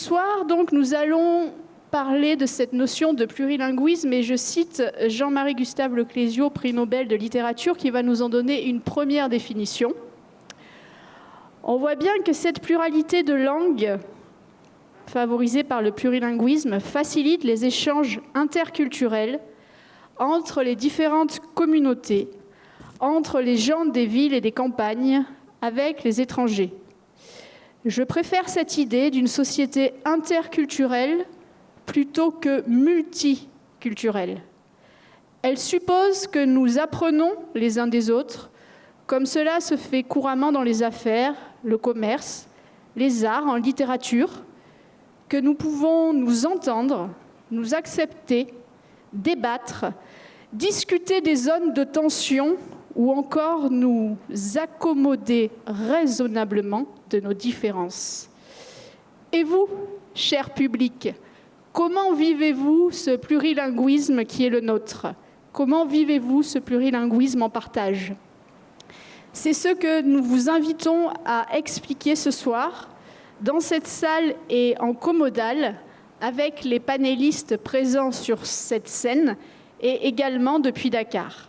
soir, donc, nous allons parler de cette notion de plurilinguisme et je cite Jean-Marie Gustave Leclésio, prix Nobel de littérature, qui va nous en donner une première définition. On voit bien que cette pluralité de langues, favorisée par le plurilinguisme, facilite les échanges interculturels entre les différentes communautés, entre les gens des villes et des campagnes, avec les étrangers. Je préfère cette idée d'une société interculturelle plutôt que multiculturelle. Elle suppose que nous apprenons les uns des autres, comme cela se fait couramment dans les affaires, le commerce, les arts, en littérature, que nous pouvons nous entendre, nous accepter, débattre, discuter des zones de tension ou encore nous accommoder raisonnablement de nos différences. Et vous, cher public, comment vivez-vous ce plurilinguisme qui est le nôtre? Comment vivez-vous ce plurilinguisme en partage? C'est ce que nous vous invitons à expliquer ce soir, dans cette salle et en commodale, avec les panélistes présents sur cette scène et également depuis Dakar.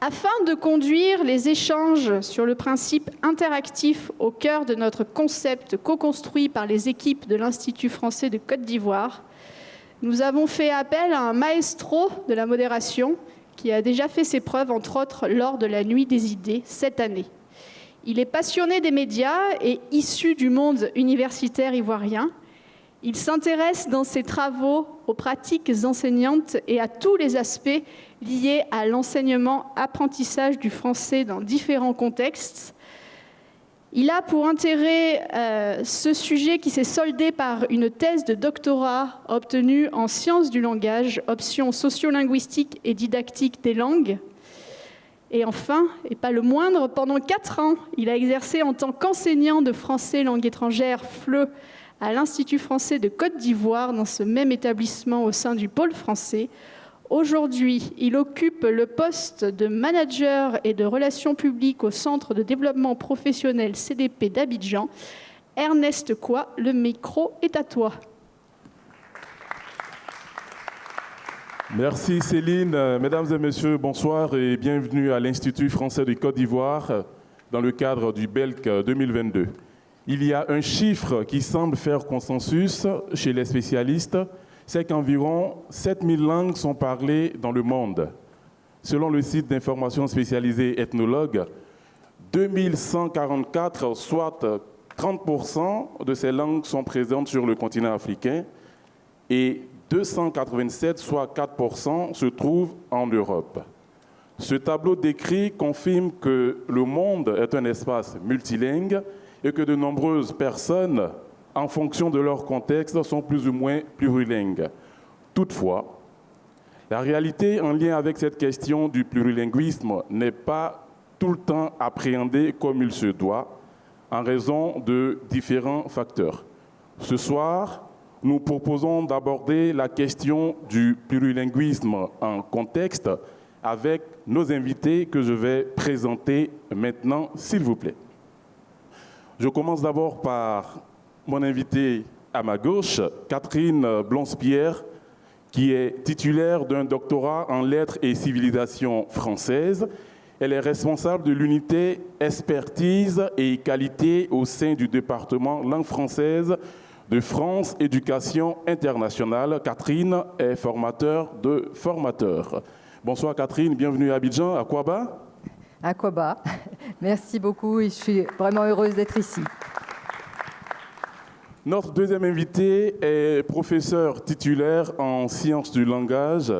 Afin de conduire les échanges sur le principe interactif au cœur de notre concept co-construit par les équipes de l'Institut français de Côte d'Ivoire, nous avons fait appel à un maestro de la modération qui a déjà fait ses preuves, entre autres, lors de la Nuit des idées cette année. Il est passionné des médias et issu du monde universitaire ivoirien. Il s'intéresse dans ses travaux aux pratiques enseignantes et à tous les aspects liés à l'enseignement-apprentissage du français dans différents contextes. Il a pour intérêt ce sujet qui s'est soldé par une thèse de doctorat obtenue en sciences du langage, option sociolinguistique et didactique des langues. Et enfin, et pas le moindre, pendant 4 ans, il a exercé en tant qu'enseignant de français langue étrangère FLE à l'Institut français de Côte d'Ivoire, dans ce même établissement au sein du pôle français. Aujourd'hui, il occupe le poste de manager et de relations publiques au Centre de développement professionnel CDP d'Abidjan. Ernest Coy, le micro est à toi. Merci Céline. Mesdames et messieurs, bonsoir et bienvenue à l'Institut français de Côte d'Ivoire dans le cadre du BELC 2022. Il y a un chiffre qui semble faire consensus chez les spécialistes, c'est qu'environ 7000 langues sont parlées dans le monde. Selon le site d'information spécialisée Ethnologue, 2144, soit 30% de ces langues sont présentes sur le continent africain et 287, soit 4%, se trouvent en Europe. Ce tableau décrit confirme que le monde est un espace multilingue et que de nombreuses personnes, en fonction de leur contexte, sont plus ou moins plurilingues. Toutefois, la réalité en lien avec cette question du plurilinguisme n'est pas tout le temps appréhendée comme il se doit, en raison de différents facteurs. Ce soir, nous proposons d'aborder la question du plurilinguisme en contexte avec nos invités que je vais présenter maintenant, s'il vous plaît. Je commence d'abord par mon invitée à ma gauche, Catherine Blonspierre, qui est titulaire d'un doctorat en lettres et civilisation française. Elle est responsable de l'unité expertise et qualité au sein du département langue française de France Éducation internationale. Catherine est formateur de formateurs. Bonsoir Catherine, bienvenue à Abidjan, à Kouaba. À Kouaba. Merci beaucoup et je suis vraiment heureuse d'être ici. Notre deuxième invité est professeur titulaire en sciences du langage.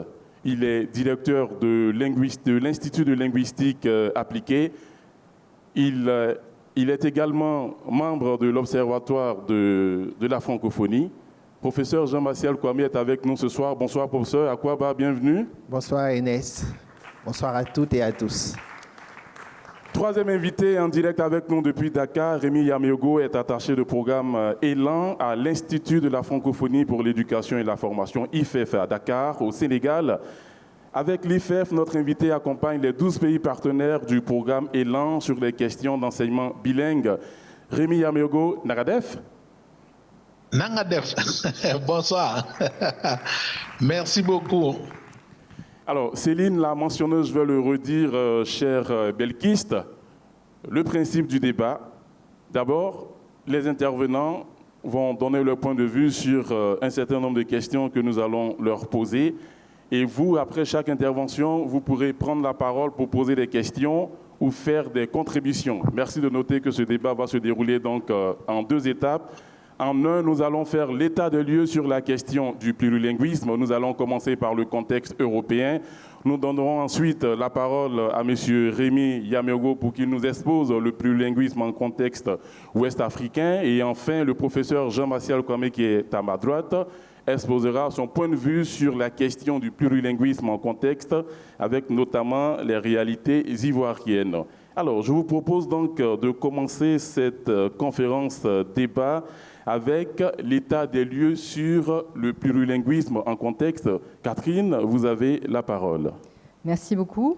Il est directeur de l'Institut de linguistique appliquée. Il est également membre de l'Observatoire de la francophonie. Professeur Jean-Martial Kwame est avec nous ce soir. Bonsoir professeur, à Kouaba, bienvenue. Bonsoir Enes. Bonsoir à toutes et à tous. Troisième invité en direct avec nous depuis Dakar, Rémi Yameogo est attaché de programme Élan à l'Institut de la francophonie pour l'éducation et la formation IFEF à Dakar, au Sénégal. Avec l'IFEF, notre invité accompagne les 12 pays partenaires du programme Élan sur les questions d'enseignement bilingue. Rémi Yameogo, Naradef. Nangadef, bonsoir. Merci beaucoup. Alors, Céline l'a mentionné, je vais le redire, cher Belkiste, le principe du débat. D'abord, les intervenants vont donner leur point de vue sur un certain nombre de questions que nous allons leur poser. Et vous, après chaque intervention, vous pourrez prendre la parole pour poser des questions ou faire des contributions. Merci de noter que ce débat va se dérouler donc en 2 étapes. En un, nous allons faire l'état de lieu sur la question du plurilinguisme. Nous allons commencer par le contexte européen. Nous donnerons ensuite la parole à M. Rémi Yameogo pour qu'il nous expose le plurilinguisme en contexte ouest-africain. Et enfin, le professeur Jean-Martial Kwame, qui est à ma droite, exposera son point de vue sur la question du plurilinguisme en contexte, avec notamment les réalités ivoiriennes. Alors, je vous propose donc de commencer cette conférence débat avec l'état des lieux sur le plurilinguisme en contexte. Catherine, vous avez la parole. Merci beaucoup.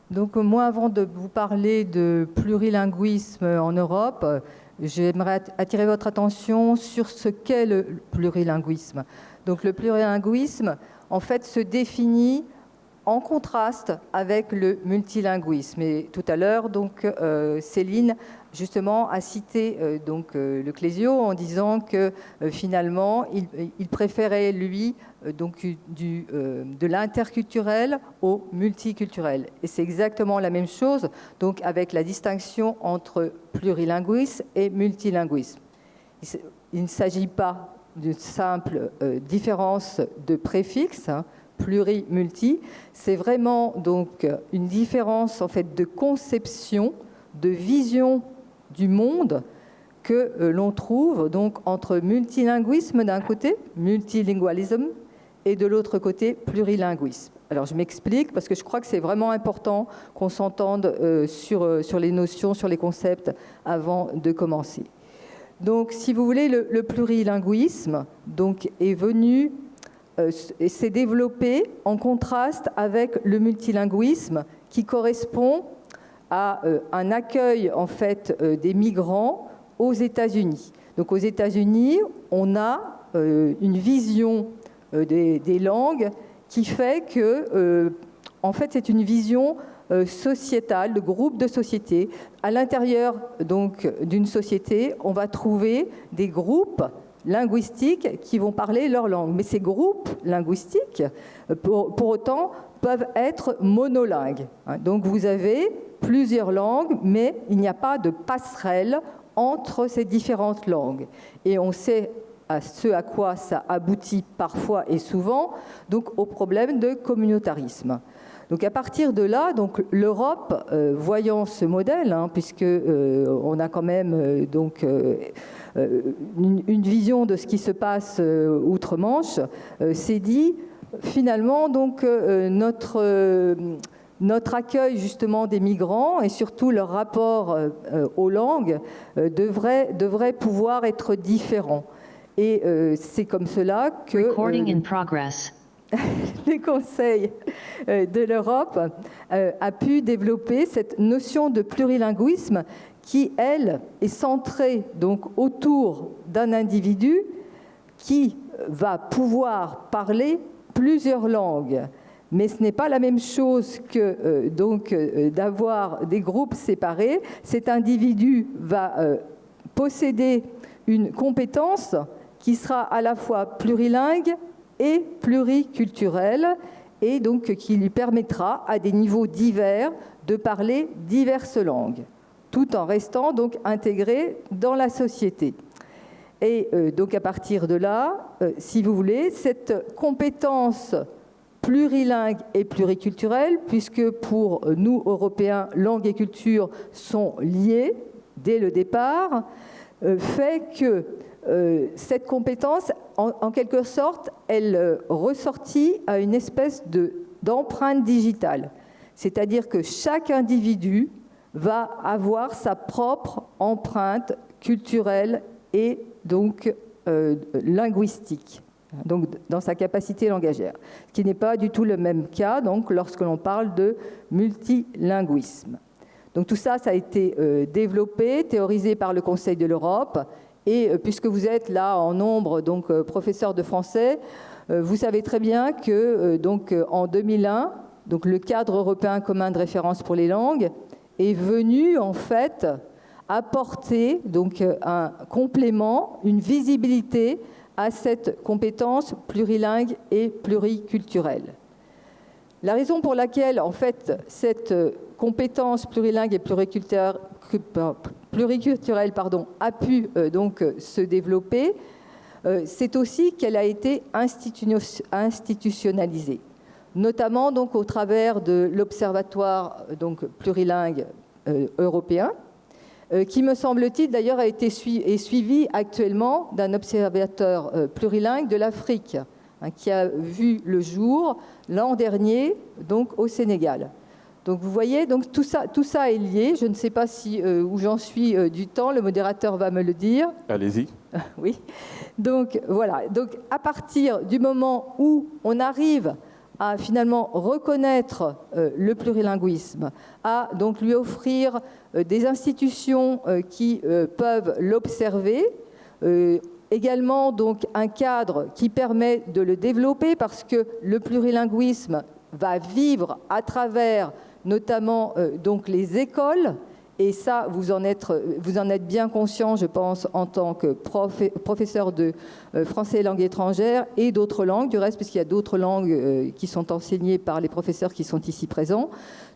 Donc moi, avant de vous parler de plurilinguisme en Europe, j'aimerais attirer votre attention sur ce qu'est le plurilinguisme. Donc le plurilinguisme, en fait, se définit en contraste avec le multilinguisme. Et tout à l'heure, donc, Céline, justement, a cité le Clésio en disant que finalement, il préférait, lui, de l'interculturel au multiculturel. Et c'est exactement la même chose, donc, avec la distinction entre plurilinguisme et multilinguisme. Il ne s'agit pas d'une simple différence de préfixe, hein, pluri, multi, c'est vraiment donc une différence en fait de conception, de vision du monde que l'on trouve donc entre multilinguisme d'un côté, multilingualisme, et de l'autre côté, plurilinguisme. Alors je m'explique parce que je crois que c'est vraiment important qu'on s'entende sur les notions, sur les concepts avant de commencer. Donc si vous voulez, le plurilinguisme donc, est venu et s'est développé en contraste avec le multilinguisme qui correspond à un accueil en fait des migrants aux États-Unis. Donc aux États-Unis, on a une vision des langues qui fait que en fait c'est une vision sociétale, de groupe de société. À l'intérieur donc d'une société, on va trouver des groupes linguistiques qui vont parler leur langue. Mais ces groupes linguistiques, pour autant, peuvent être monolingues. Donc vous avez plusieurs langues, mais il n'y a pas de passerelle entre ces différentes langues. Et on sait ce à quoi ça aboutit parfois et souvent, donc au problème de communautarisme. Donc à partir de là, donc l'Europe, voyant ce modèle, puisque on a quand même une vision de ce qui se passe outre-Manche, s'est dit finalement donc notre accueil justement des migrants et surtout leur rapport aux langues devrait pouvoir être différent. Et c'est comme cela que les conseils de l'Europe a pu développer cette notion de plurilinguisme qui, elle, est centrée donc autour d'un individu qui va pouvoir parler plusieurs langues. Mais ce n'est pas la même chose que d'avoir des groupes séparés. Cet individu va posséder une compétence qui sera à la fois plurilingue et pluriculturelle, et donc qui lui permettra à des niveaux divers de parler diverses langues, tout en restant donc intégré dans la société. Et donc à partir de là, si vous voulez, cette compétence plurilingue et pluriculturelle, puisque pour nous, Européens, langue et culture sont liées dès le départ, fait que cette compétence, en quelque sorte, elle ressortit à une espèce d'empreinte digitale. C'est-à-dire que chaque individu va avoir sa propre empreinte culturelle et donc linguistique, donc dans sa capacité langagière. Ce qui n'est pas du tout le même cas donc, lorsque l'on parle de multilinguisme. Donc tout ça, ça a été développé, théorisé par le Conseil de l'Europe. Et puisque vous êtes là en nombre, donc professeur de français, vous savez très bien que donc, en 2001, donc, le cadre européen commun de référence pour les langues est venu en fait apporter donc, un complément, une visibilité à cette compétence plurilingue et pluriculturelle. La raison pour laquelle en fait cette compétence plurilingue et pluriculturelle a pu donc se développer, c'est aussi qu'elle a été institutionnalisée, notamment donc au travers de l'Observatoire donc plurilingue européen, qui me semble-t-il d'ailleurs est suivi actuellement d'un observateur plurilingue de l'Afrique, qui a vu le jour l'an dernier donc au Sénégal. Donc vous voyez, donc tout ça est lié. Je ne sais pas si où j'en suis du temps, le modérateur va me le dire. Allez-y. Oui. Donc voilà. Donc à partir du moment où on arrive à finalement reconnaître le plurilinguisme, à donc lui offrir des institutions qui peuvent l'observer, également donc un cadre qui permet de le développer, parce que le plurilinguisme va vivre à travers notamment donc les écoles, et ça vous en êtes bien conscient, je pense, en tant que professeur de français et langues étrangères et d'autres langues, du reste, puisqu'il y a d'autres langues qui sont enseignées par les professeurs qui sont ici présents.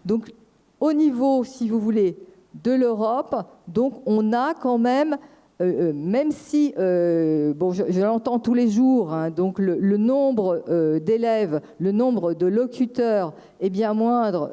Donc au niveau, si vous voulez, de l'Europe, donc on a quand même, même si, bon, je l'entends tous les jours, hein, donc le nombre d'élèves, le nombre de locuteurs est bien moindre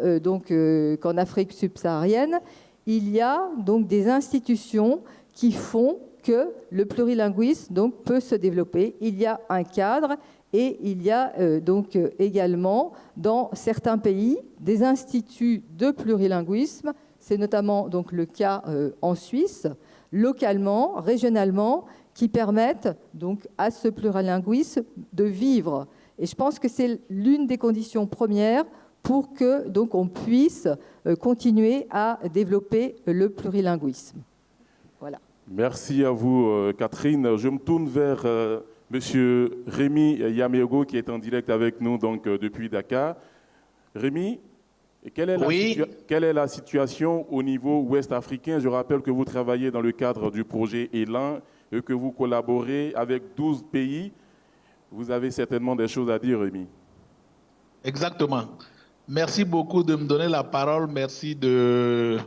qu'en Afrique subsaharienne, il y a donc des institutions qui font que le plurilinguisme donc, peut se développer. Il y a un cadre et il y a donc également dans certains pays des instituts de plurilinguisme. C'est notamment donc, le cas en Suisse, localement, régionalement, qui permettent donc à ce plurilinguisme de vivre. Et je pense que c'est l'une des conditions premières pour que donc on puisse continuer à développer le plurilinguisme. Voilà. Merci à vous, Catherine. Je me tourne vers Monsieur Rémi Yamégo, qui est en direct avec nous donc, depuis Dakar. Rémi, quelle est la situation au niveau ouest africain? Je rappelle que vous travaillez dans le cadre du projet Élan et que vous collaborez avec 12 pays. Vous avez certainement des choses à dire, Rémi. Exactement. Merci beaucoup de me donner la parole. Merci de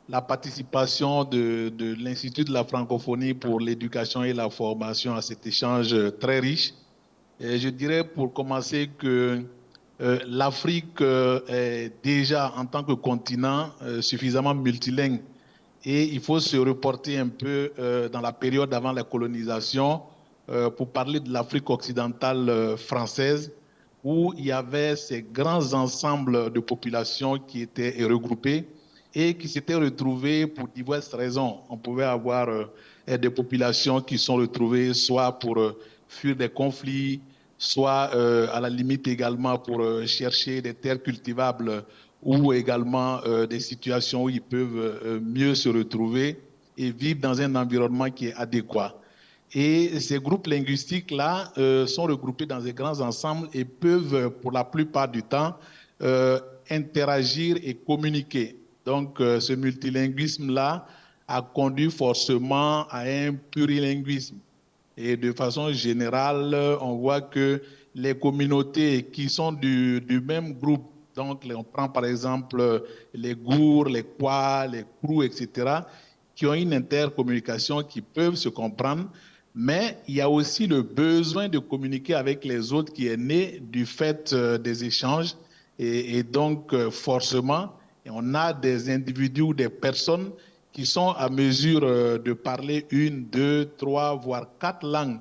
la participation de l'Institut de la francophonie pour l'éducation et la formation à cet échange très riche. Et je dirais pour commencer que l'Afrique est déjà en tant que continent suffisamment multilingue, et il faut se reporter un peu dans la période avant la colonisation pour parler de l'Afrique occidentale française, où il y avait ces grands ensembles de populations qui étaient regroupés et qui s'étaient retrouvés pour diverses raisons. On pouvait avoir des populations qui sont retrouvées soit pour fuir des conflits, soit à la limite également pour chercher des terres cultivables, ou également des situations où ils peuvent mieux se retrouver et vivre dans un environnement qui est adéquat. Et ces groupes linguistiques-là sont regroupés dans des grands ensembles et peuvent, pour la plupart du temps, interagir et communiquer. Donc, ce multilinguisme-là a conduit forcément à un plurilinguisme. Et de façon générale, on voit que les communautés qui sont du même groupe, donc on prend par exemple les Gours, les Kwa, les Krou, etc., qui ont une intercommunication, qui peuvent se comprendre, mais il y a aussi le besoin de communiquer avec les autres qui est né du fait des échanges, et donc forcément, on a des individus ou des personnes qui sont à mesure de parler 1, 2, 3, voire 4 langues.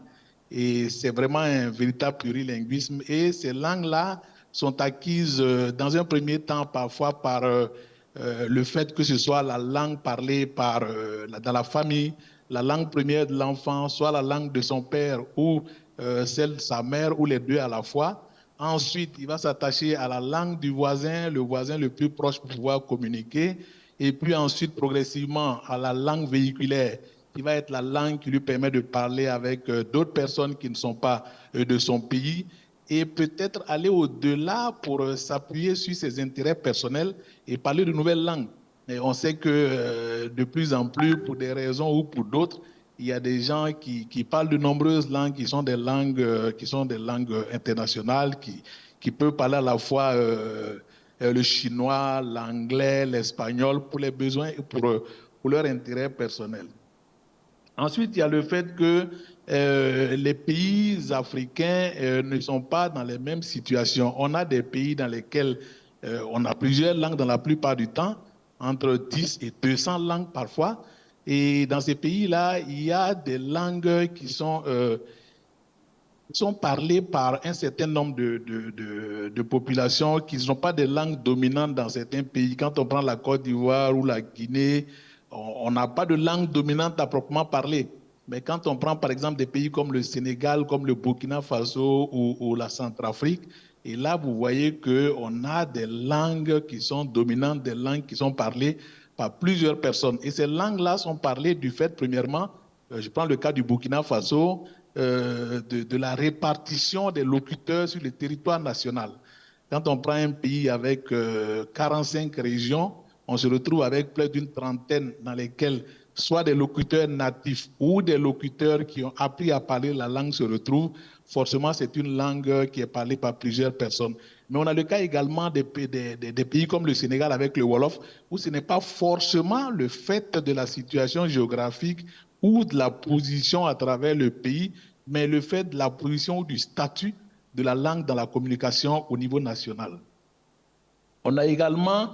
Et c'est vraiment un véritable plurilinguisme. Et ces langues-là sont acquises dans un premier temps parfois par le fait que ce soit la langue parlée dans la famille, la langue première de l'enfant, soit la langue de son père ou celle de sa mère, ou les deux à la fois. Ensuite, il va s'attacher à la langue du voisin, le voisin le plus proche pour pouvoir communiquer. Et puis ensuite, progressivement, à la langue véhiculaire, qui va être la langue qui lui permet de parler avec d'autres personnes qui ne sont pas de son pays, et peut-être aller au-delà pour s'appuyer sur ses intérêts personnels et parler de nouvelles langues. Et on sait que de plus en plus, pour des raisons ou pour d'autres, il y a des gens qui parlent de nombreuses langues, qui sont des langues internationales, qui peuvent parler à la fois le chinois, l'anglais, l'espagnol, pour les besoins et pour leur intérêt personnel. Ensuite, il y a le fait que les pays africains ne sont pas dans les mêmes situations. On a des pays dans lesquels on a plusieurs langues dans la plupart du temps, entre 10 et 200 langues parfois. Et dans ces pays-là, il y a des langues qui sont parlées par un certain nombre de populations qui ne sont pas des langues dominantes dans certains pays. Quand on prend la Côte d'Ivoire ou la Guinée, on n'a pas de langue dominante à proprement parler. Mais quand on prend par exemple des pays comme le Sénégal, comme le Burkina Faso ou la Centrafrique, et là vous voyez qu'on a des langues qui sont dominantes, des langues qui sont parlées par plusieurs personnes. Et ces langues-là sont parlées du fait, premièrement, je prends le cas du Burkina Faso, de la répartition des locuteurs sur le territoire national. Quand on prend un pays avec 45 régions, on se retrouve avec plus d'une trentaine dans lesquelles soit des locuteurs natifs ou des locuteurs qui ont appris à parler la langue se retrouvent. Forcément, c'est une langue qui est parlée par plusieurs personnes. Mais on a le cas également des pays comme le Sénégal avec le Wolof, où ce n'est pas forcément le fait de la situation géographique ou de la position à travers le pays, mais le fait de la position ou du statut de la langue dans la communication au niveau national. On a également,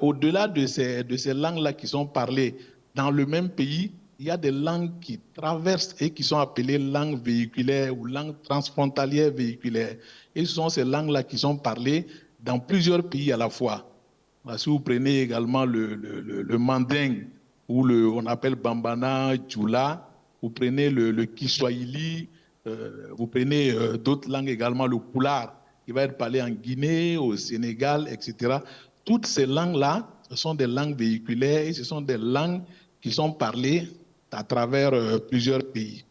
au-delà de ces langues-là qui sont parlées dans le même pays, il y a des langues qui traversent et qui sont appelées langues véhiculaires ou langues transfrontalières véhiculaires. Et ce sont ces langues-là qui sont parlées dans plusieurs pays à la fois. Si vous prenez également le manding, ou on appelle Bambana, Djoula, vous prenez le Kiswahili, vous prenez d'autres langues également, le Pulaar, qui va être parlé en Guinée, au Sénégal, etc. Toutes ces langues-là, ce sont des langues véhiculaires et ce sont des langues qui sont parlées à travers plusieurs pays.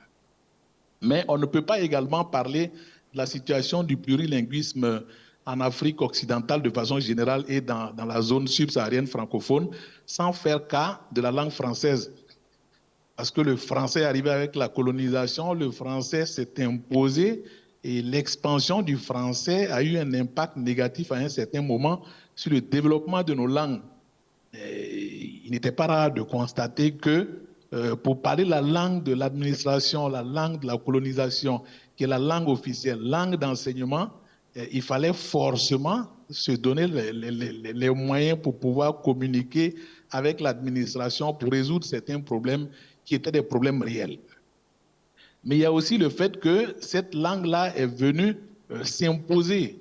Mais on ne peut pas également parler de la situation du plurilinguisme en Afrique occidentale de façon générale et dans la zone subsaharienne francophone sans faire cas de la langue française. Parce que le français est arrivé avec la colonisation, le français s'est imposé et l'expansion du français a eu un impact négatif à un certain moment sur le développement de nos langues. Et il n'était pas rare de constater que pour parler la langue de l'administration, la langue de la colonisation, qui est la langue officielle, langue d'enseignement, il fallait forcément se donner les moyens pour pouvoir communiquer avec l'administration pour résoudre certains problèmes qui étaient des problèmes réels. Mais il y a aussi le fait que cette langue-là est venue s'imposer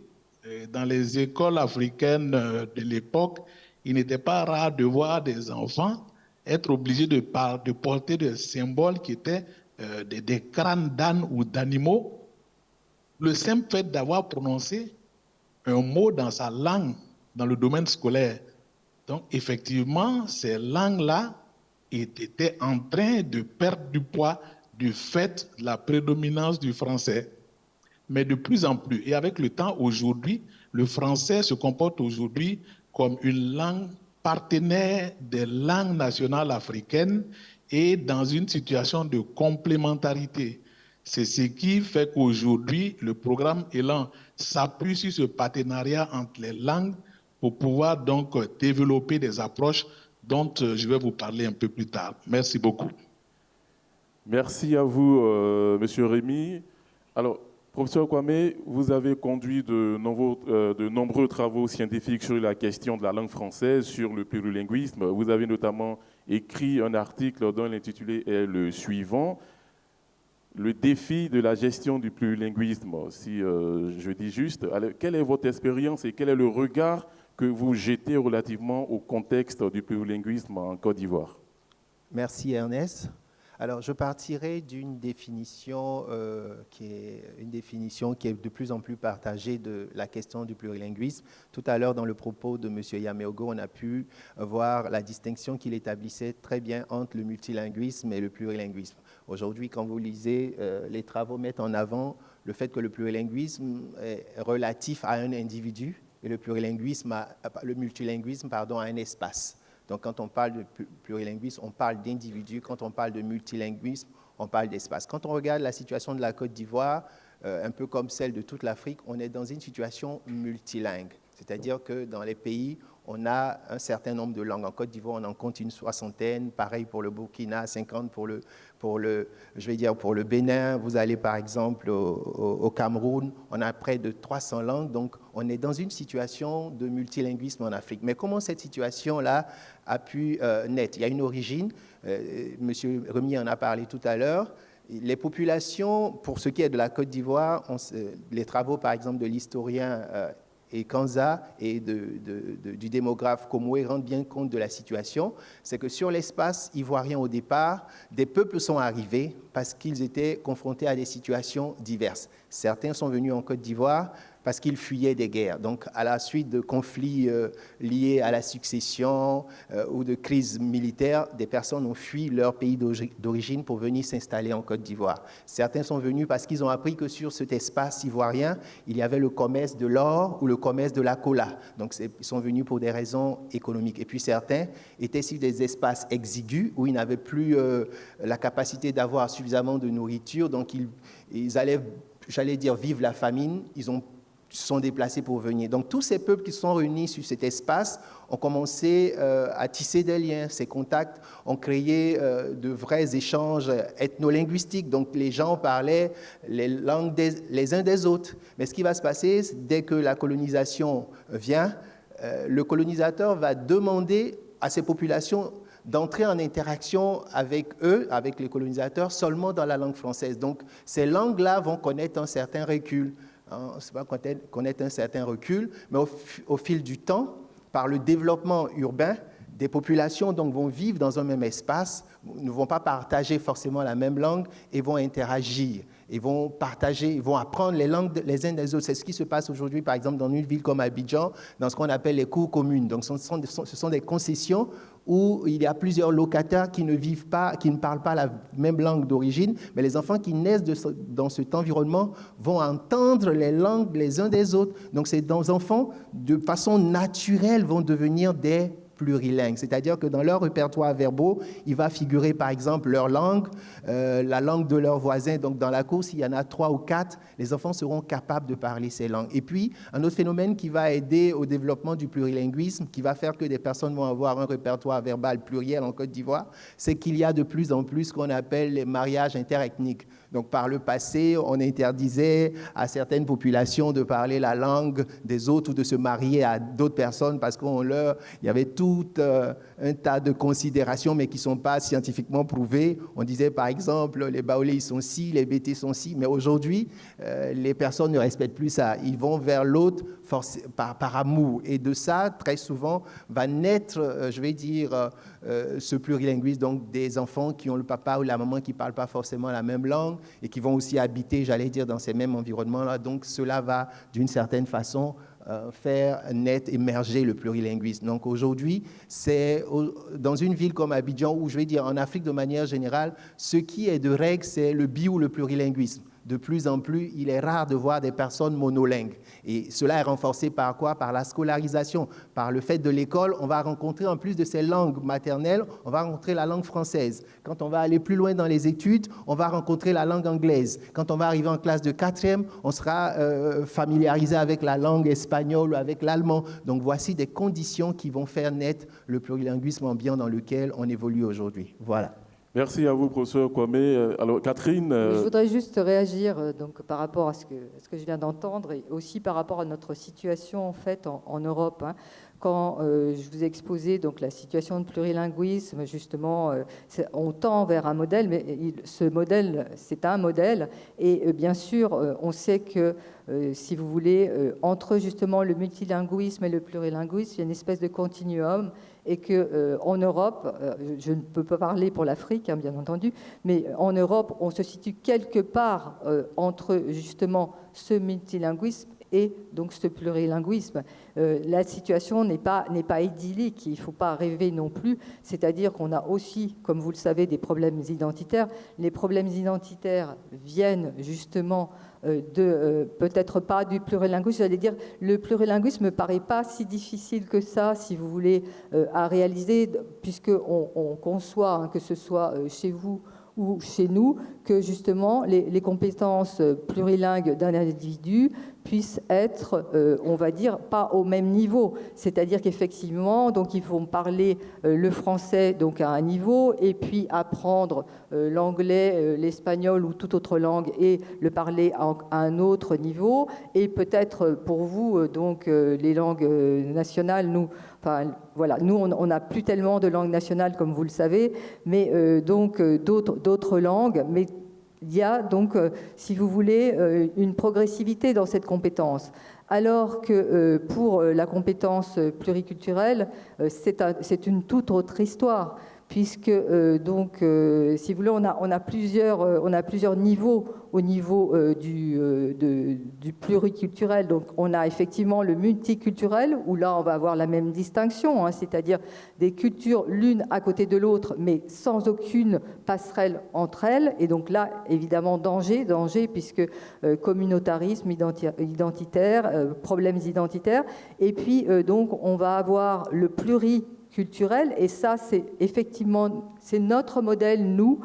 dans les écoles africaines de l'époque. Il n'était pas rare de voir des enfants être obligés de porter des symboles qui étaient des crânes d'ânes ou d'animaux. Le simple fait d'avoir prononcé un mot dans sa langue, dans le domaine scolaire. Donc, effectivement, ces langues-là étaient en train de perdre du poids du fait de la prédominance du français. Mais de plus en plus, et avec le temps aujourd'hui, le français se comporte aujourd'hui comme une langue partenaire des langues nationales africaines et dans une situation de complémentarité. C'est ce qui fait qu'aujourd'hui, le programme Élan s'appuie sur ce partenariat entre les langues pour pouvoir donc développer des approches dont je vais vous parler un peu plus tard. Merci beaucoup. Merci à vous, Monsieur Rémy. Alors, professeur Kwame, vous avez conduit de nombreux travaux scientifiques sur la question de la langue française, sur le plurilinguisme. Vous avez notamment écrit un article dont l'intitulé est le suivant: le défi de la gestion du plurilinguisme, si je dis juste. Alors, quelle est votre expérience et quel est le regard que vous jetez relativement au contexte du plurilinguisme en Côte d'Ivoire? Merci Ernest. Alors, je partirai d'une définition qui est de plus en plus partagée de la question du plurilinguisme. Tout à l'heure, dans le propos de M. Yameogo, on a pu voir la distinction qu'il établissait très bien entre le multilinguisme et le plurilinguisme. Aujourd'hui, quand vous lisez, les travaux mettent en avant le fait que le plurilinguisme est relatif à un individu et le multilinguisme, à un espace. Donc, quand on parle de plurilinguisme, on parle d'individus. Quand on parle de multilinguisme, on parle d'espace. Quand on regarde la situation de la Côte d'Ivoire, un peu comme celle de toute l'Afrique, on est dans une situation multilingue. C'est-à-dire que dans les pays, on a un certain nombre de langues. En Côte d'Ivoire, on en compte une 60aine. Pareil pour le Burkina, 50 pour le Bénin. Vous allez par exemple au Cameroun, on a près de 300 langues. Donc, on est dans une situation de multilinguisme en Afrique. Mais comment cette situation-là a pu naître? Il y a une origine. Monsieur Remy en a parlé tout à l'heure. Les populations, pour ce qui est de la Côte d'Ivoire, les travaux par exemple de l'historien et Kanza et du démographe Komoué rendent bien compte de la situation, c'est que sur l'espace ivoirien au départ, des peuples sont arrivés parce qu'ils étaient confrontés à des situations diverses. Certains sont venus en Côte d'Ivoire parce qu'ils fuyaient des guerres. Donc, à la suite de conflits liés à la succession ou de crises militaires, des personnes ont fui leur pays d'origine pour venir s'installer en Côte d'Ivoire. Certains sont venus parce qu'ils ont appris que sur cet espace ivoirien, il y avait le commerce de l'or ou le commerce de la cola. Donc, ils sont venus pour des raisons économiques. Et puis, certains étaient sur des espaces exigus où ils n'avaient plus la capacité d'avoir suffisamment de nourriture. Donc, ils allaient, j'allais dire, vivre la famine. Ils se sont déplacés pour venir. Donc, tous ces peuples qui se sont réunis sur cet espace ont commencé à tisser des liens. Ces contacts ont créé de vrais échanges ethno-linguistiques. Donc, les gens parlaient les langues les uns des autres. Mais ce qui va se passer, dès que la colonisation vient, le colonisateur va demander à ces populations d'entrer en interaction avec eux, avec les colonisateurs, seulement dans la langue française. Donc, ces langues-là vont connaître un certain recul. Connaître un certain recul, mais au fil du temps, par le développement urbain, des populations donc, vont vivre dans un même espace, ne vont pas partager forcément la même langue et vont interagir. Ils vont partager, ils vont apprendre les langues les uns des autres. C'est ce qui se passe aujourd'hui, par exemple, dans une ville comme Abidjan, dans ce qu'on appelle les cours communes. Donc, ce sont des concessions où il y a plusieurs locataires qui ne parlent pas la même langue d'origine, mais les enfants qui naissent dans cet environnement vont entendre les langues les uns des autres. Donc, ces enfants, de façon naturelle, vont devenir des plurilingues, c'est-à-dire que dans leur répertoire verbaux, il va figurer par exemple leur langue, la langue de leurs voisins. Donc dans la cour, s'il y en a 3 ou 4, les enfants seront capables de parler ces langues. Et puis, un autre phénomène qui va aider au développement du plurilinguisme, qui va faire que des personnes vont avoir un répertoire verbal pluriel en Côte d'Ivoire, c'est qu'il y a de plus en plus ce qu'on appelle les mariages interethniques. Donc par le passé, on interdisait à certaines populations de parler la langue des autres ou de se marier à d'autres personnes parce il y avait tout un tas de considérations mais qui ne sont pas scientifiquement prouvées. On disait par exemple, les Baolés ils sont ci, les Bétés sont ci, mais aujourd'hui, les personnes ne respectent plus ça. Ils vont vers l'autre par amour. Et de ça, très souvent, va naître, ce plurilinguisme, donc des enfants qui ont le papa ou la maman qui ne parlent pas forcément la même langue et qui vont aussi habiter, dans ces mêmes environnements-là. Donc, cela va, d'une certaine façon, faire naître, émerger le plurilinguisme. Donc, aujourd'hui, c'est dans une ville comme Abidjan, ou en Afrique de manière générale, ce qui est de règle, c'est le ou le plurilinguisme. De plus en plus, il est rare de voir des personnes monolingues. Et cela est renforcé par quoi? Par la scolarisation, par le fait de l'école. On va rencontrer, en plus de ces langues maternelles, on va rencontrer la langue française. Quand on va aller plus loin dans les études, on va rencontrer la langue anglaise. Quand on va arriver en classe de 4e, on sera familiarisé avec la langue espagnole ou avec l'allemand. Donc voici des conditions qui vont faire naître le plurilinguisme ambiant dans lequel on évolue aujourd'hui. Voilà. Merci à vous, professeur Kwame. Alors, Catherine... Je voudrais juste réagir donc, par rapport à ce que je viens d'entendre et aussi par rapport à notre situation en fait en Europe. quand je vous ai exposé donc, la situation de plurilinguisme, justement, on tend vers un modèle, mais ce modèle, c'est un modèle. Et bien sûr, on sait que, si vous voulez, entre justement le multilinguisme et le plurilinguisme, il y a une espèce de continuum. Et qu'en Europe, je ne peux pas parler pour l'Afrique, hein, bien entendu, mais en Europe, on se situe quelque part entre justement ce multilinguisme et donc ce plurilinguisme. La situation n'est pas idyllique, il ne faut pas rêver non plus, c'est-à-dire qu'on a aussi, comme vous le savez, des problèmes identitaires. Les problèmes identitaires viennent justement peut-être pas du plurilinguisme, j'allais dire, le plurilinguisme ne me paraît pas si difficile que ça, si vous voulez, à réaliser, puisqu'on conçoit, hein, que ce soit chez vous ou chez nous, que justement les compétences plurilingues d'un individu puissent être, on va dire, pas au même niveau. C'est-à-dire qu'effectivement, donc ils vont parler le français donc à un niveau, et puis apprendre l'anglais, l'espagnol ou toute autre langue et le parler à un autre niveau. Et peut-être pour vous, donc les langues nationales, nous, enfin voilà, nous on n'a plus tellement de langues nationales comme vous le savez, mais donc d'autres langues, mais il y a donc, si vous voulez, une progressivité dans cette compétence. Alors que pour la compétence pluriculturelle, c'est une toute autre histoire, puisque donc, si vous voulez, on a plusieurs niveaux au niveau du pluriculturel. Donc, on a effectivement le multiculturel, où là, on va avoir la même distinction, hein, c'est-à-dire des cultures l'une à côté de l'autre, mais sans aucune passerelle entre elles. Et donc là, évidemment, danger, puisque communautarisme identitaire, problèmes identitaires. Et puis, donc, on va avoir le pluriculturel, et ça, c'est effectivement, c'est notre modèle, nous,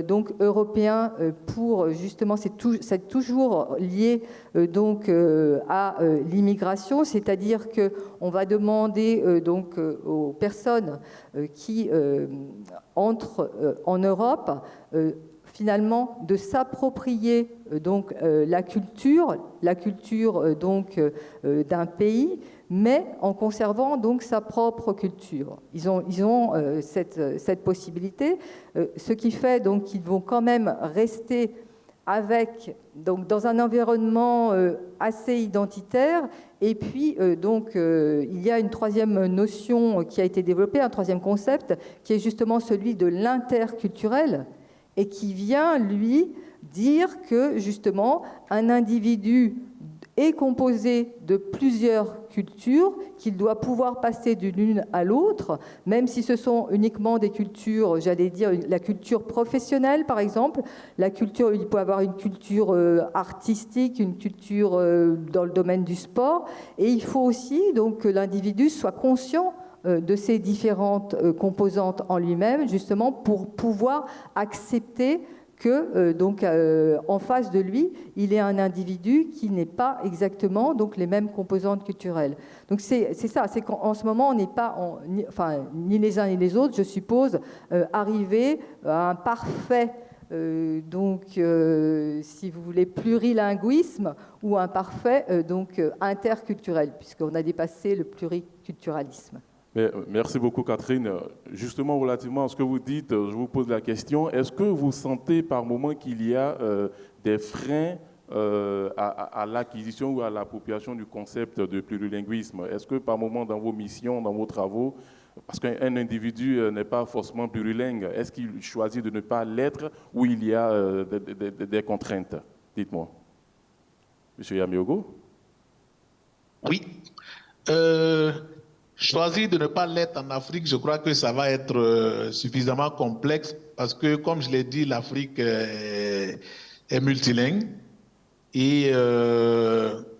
donc européen, pour justement, c'est toujours lié donc à l'immigration, c'est-à-dire que on va demander donc aux personnes qui entrent en Europe finalement de s'approprier donc la culture donc d'un pays, mais en conservant donc sa propre culture. Ils ont cette possibilité, ce qui fait donc qu'ils vont quand même rester donc dans un environnement assez identitaire. Et puis donc il y a une troisième notion qui a été développée, un troisième concept, qui est justement celui de l'interculturel, et qui vient, lui, dire que, justement, un individu est composé de plusieurs cultures, qu'il doit pouvoir passer de l'une à l'autre, même si ce sont uniquement des cultures, j'allais dire, la culture professionnelle, par exemple. La culture, il peut avoir une culture artistique, une culture dans le domaine du sport, et il faut aussi donc, que l'individu soit conscient de ces différentes composantes en lui-même, justement pour pouvoir accepter que donc en face de lui, il est un individu qui n'est pas exactement donc les mêmes composantes culturelles. Donc c'est ça, c'est qu'en ce moment on n'est pas, ni les uns ni les autres, je suppose, arrivés à un parfait donc, si vous voulez, plurilinguisme ou un parfait donc interculturel, puisqu'on a dépassé le pluriculturalisme. Merci beaucoup, Catherine. Justement, relativement à ce que vous dites, je vous pose la question, est-ce que vous sentez par moment qu'il y a des freins à l'acquisition ou à l'appropriation du concept de plurilinguisme? Est-ce que par moment, dans vos missions, dans vos travaux, parce qu'un individu n'est pas forcément plurilingue, est-ce qu'il choisit de ne pas l'être ou il y a des contraintes? Dites-moi. Monsieur Yamiogo? Oui. Choisir de ne pas l'être en Afrique, je crois que ça va être suffisamment complexe parce que, comme je l'ai dit, l'Afrique est multilingue et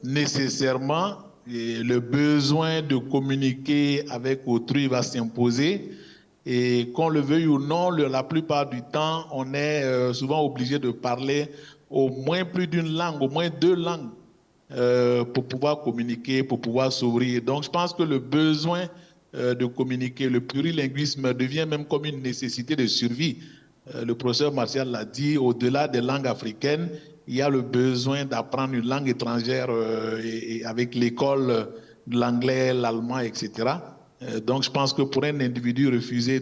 nécessairement, le besoin de communiquer avec autrui va s'imposer. Et qu'on le veuille ou non, la plupart du temps, on est souvent obligé de parler au moins plus d'une langue, au moins 2 langues. Pour pouvoir communiquer, pour pouvoir s'ouvrir. Donc, je pense que le besoin de communiquer, le plurilinguisme devient même comme une nécessité de survie. Le professeur Martial l'a dit, au-delà des langues africaines, il y a le besoin d'apprendre une langue étrangère et avec l'école l'anglais, l'allemand, etc. Donc je pense que pour un individu refuser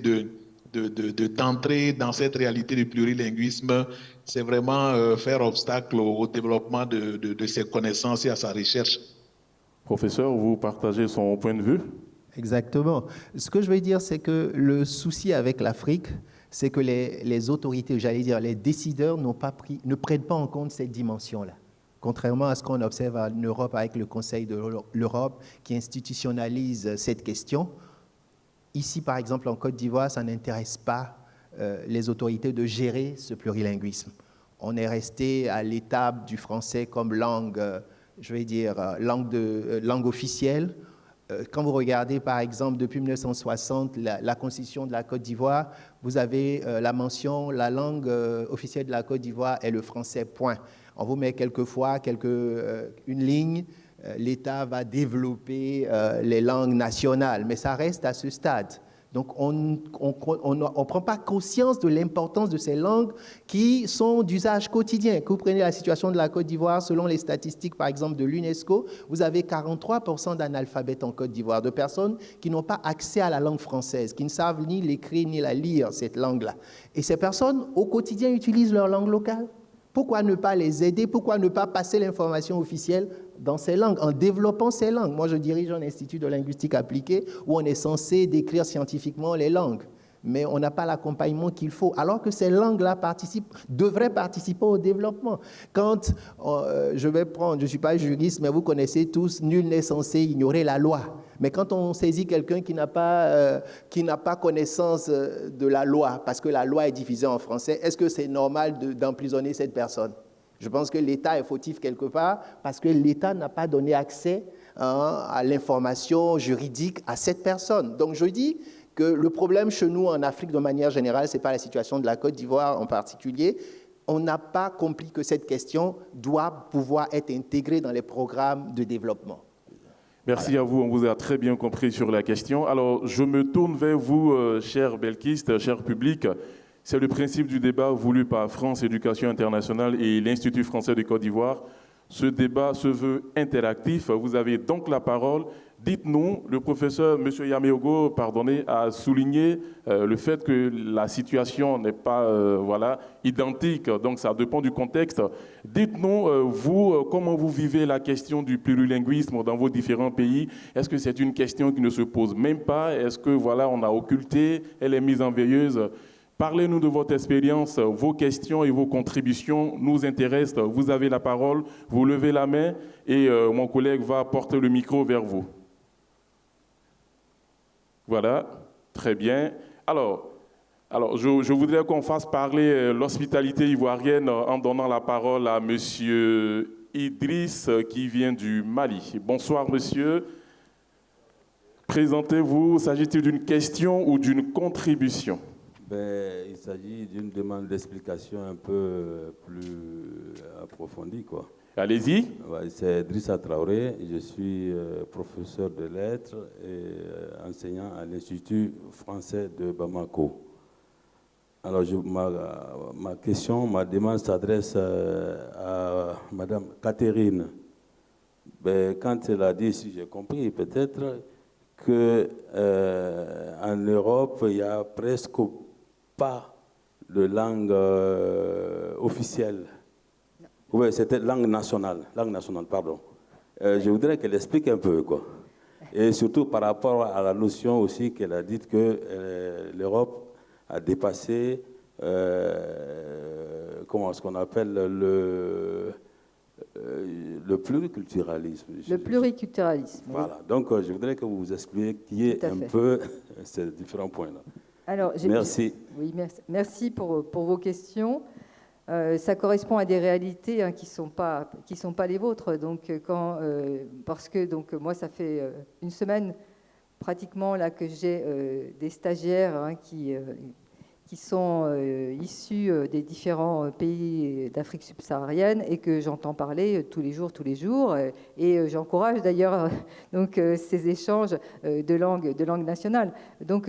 d'entrer dans cette réalité du plurilinguisme, c'est vraiment faire obstacle au développement de ses connaissances et à sa recherche. Professeur, vous partagez son point de vue? Exactement. Ce que je veux dire, c'est que le souci avec l'Afrique, c'est que les autorités, j'allais dire les décideurs, ne prennent pas en compte cette dimension-là. Contrairement à ce qu'on observe en Europe avec le Conseil de l'Europe qui institutionnalise cette question, ici, par exemple, en Côte d'Ivoire, ça n'intéresse pas les autorités de gérer ce plurilinguisme. On est resté à l'étape du français comme langue, langue officielle. Quand vous regardez, par exemple, depuis 1960, la Constitution de la Côte d'Ivoire, vous avez la mention, la langue officielle de la Côte d'Ivoire est le français, point. On vous met quelquefois une ligne, l'État va développer les langues nationales, mais ça reste à ce stade. Donc, on ne prend pas conscience de l'importance de ces langues qui sont d'usage quotidien. Que vous prenez la situation de la Côte d'Ivoire, selon les statistiques, par exemple, de l'UNESCO, vous avez 43% d'analphabètes en Côte d'Ivoire, de personnes qui n'ont pas accès à la langue française, qui ne savent ni l'écrire ni la lire, cette langue-là. Et ces personnes, au quotidien, utilisent leur langue locale. Pourquoi ne pas les aider? Pourquoi ne pas passer l'information officielle dans ces langues, en développant ces langues? Moi, je dirige un institut de linguistique appliquée où on est censé décrire scientifiquement les langues, mais on n'a pas l'accompagnement qu'il faut, alors que ces langues-là devraient participer au développement. Quand je ne suis pas juriste, mais vous connaissez tous, nul n'est censé ignorer la loi. Mais quand on saisit quelqu'un qui n'a pas connaissance de la loi, parce que la loi est diffusée en français, est-ce que c'est normal d'emprisonner cette personne? Je pense que l'État est fautif quelque part parce que l'État n'a pas donné accès à l'information juridique à cette personne. Donc je dis que le problème chez nous en Afrique de manière générale, ce n'est pas la situation de la Côte d'Ivoire en particulier. On n'a pas compris que cette question doit pouvoir être intégrée dans les programmes de développement. Merci à vous, on vous a très bien compris sur la question. Alors, je me tourne vers vous, cher Belkist, cher public. C'est le principe du débat voulu par France Éducation Internationale et l'Institut français de Côte d'Ivoire. Ce débat se veut interactif. Vous avez donc la parole. Dites-nous, le professeur M. Yameogo, a souligné le fait que la situation n'est pas identique, donc ça dépend du contexte. Dites-nous, vous, comment vous vivez la question du plurilinguisme dans vos différents pays? Est-ce que c'est une question qui ne se pose même pas? Est-ce que on a occulté, elle est mise en veilleuse? Parlez-nous de votre expérience, vos questions et vos contributions nous intéressent. Vous avez la parole, vous levez la main et mon collègue va porter le micro vers vous. Voilà, très bien. Alors je voudrais qu'on fasse parler l'hospitalité ivoirienne en donnant la parole à M. Idriss qui vient du Mali. Bonsoir, monsieur. Présentez-vous, s'agit-il d'une question ou d'une contribution? Il s'agit d'une demande d'explication un peu plus approfondie, quoi. Allez-y. C'est Idrissa Traoré, je suis professeur de lettres et enseignant à l'Institut français de Bamako. Alors, ma demande s'adresse à Madame Catherine. Quand elle a dit, si j'ai compris, peut-être qu'en Europe, il n'y a presque pas de langue officielle. Oui, c'était langue nationale, pardon. Je voudrais qu'elle explique un peu, quoi. Et surtout par rapport à la notion aussi qu'elle a dit que l'Europe a dépassé, comment est-ce qu'on appelle le pluriculturalisme. Le pluriculturalisme. Voilà, donc je voudrais que vous vous expliquiez un peu ces différents points-là. Alors, merci. Oui, merci pour vos questions. Ça correspond à des réalités qui sont pas les vôtres. Donc, parce que moi, ça fait une semaine pratiquement là que j'ai des stagiaires qui sont issus des différents pays d'Afrique subsaharienne et que j'entends parler tous les jours. Et j'encourage d'ailleurs ces échanges de langue nationale. Donc,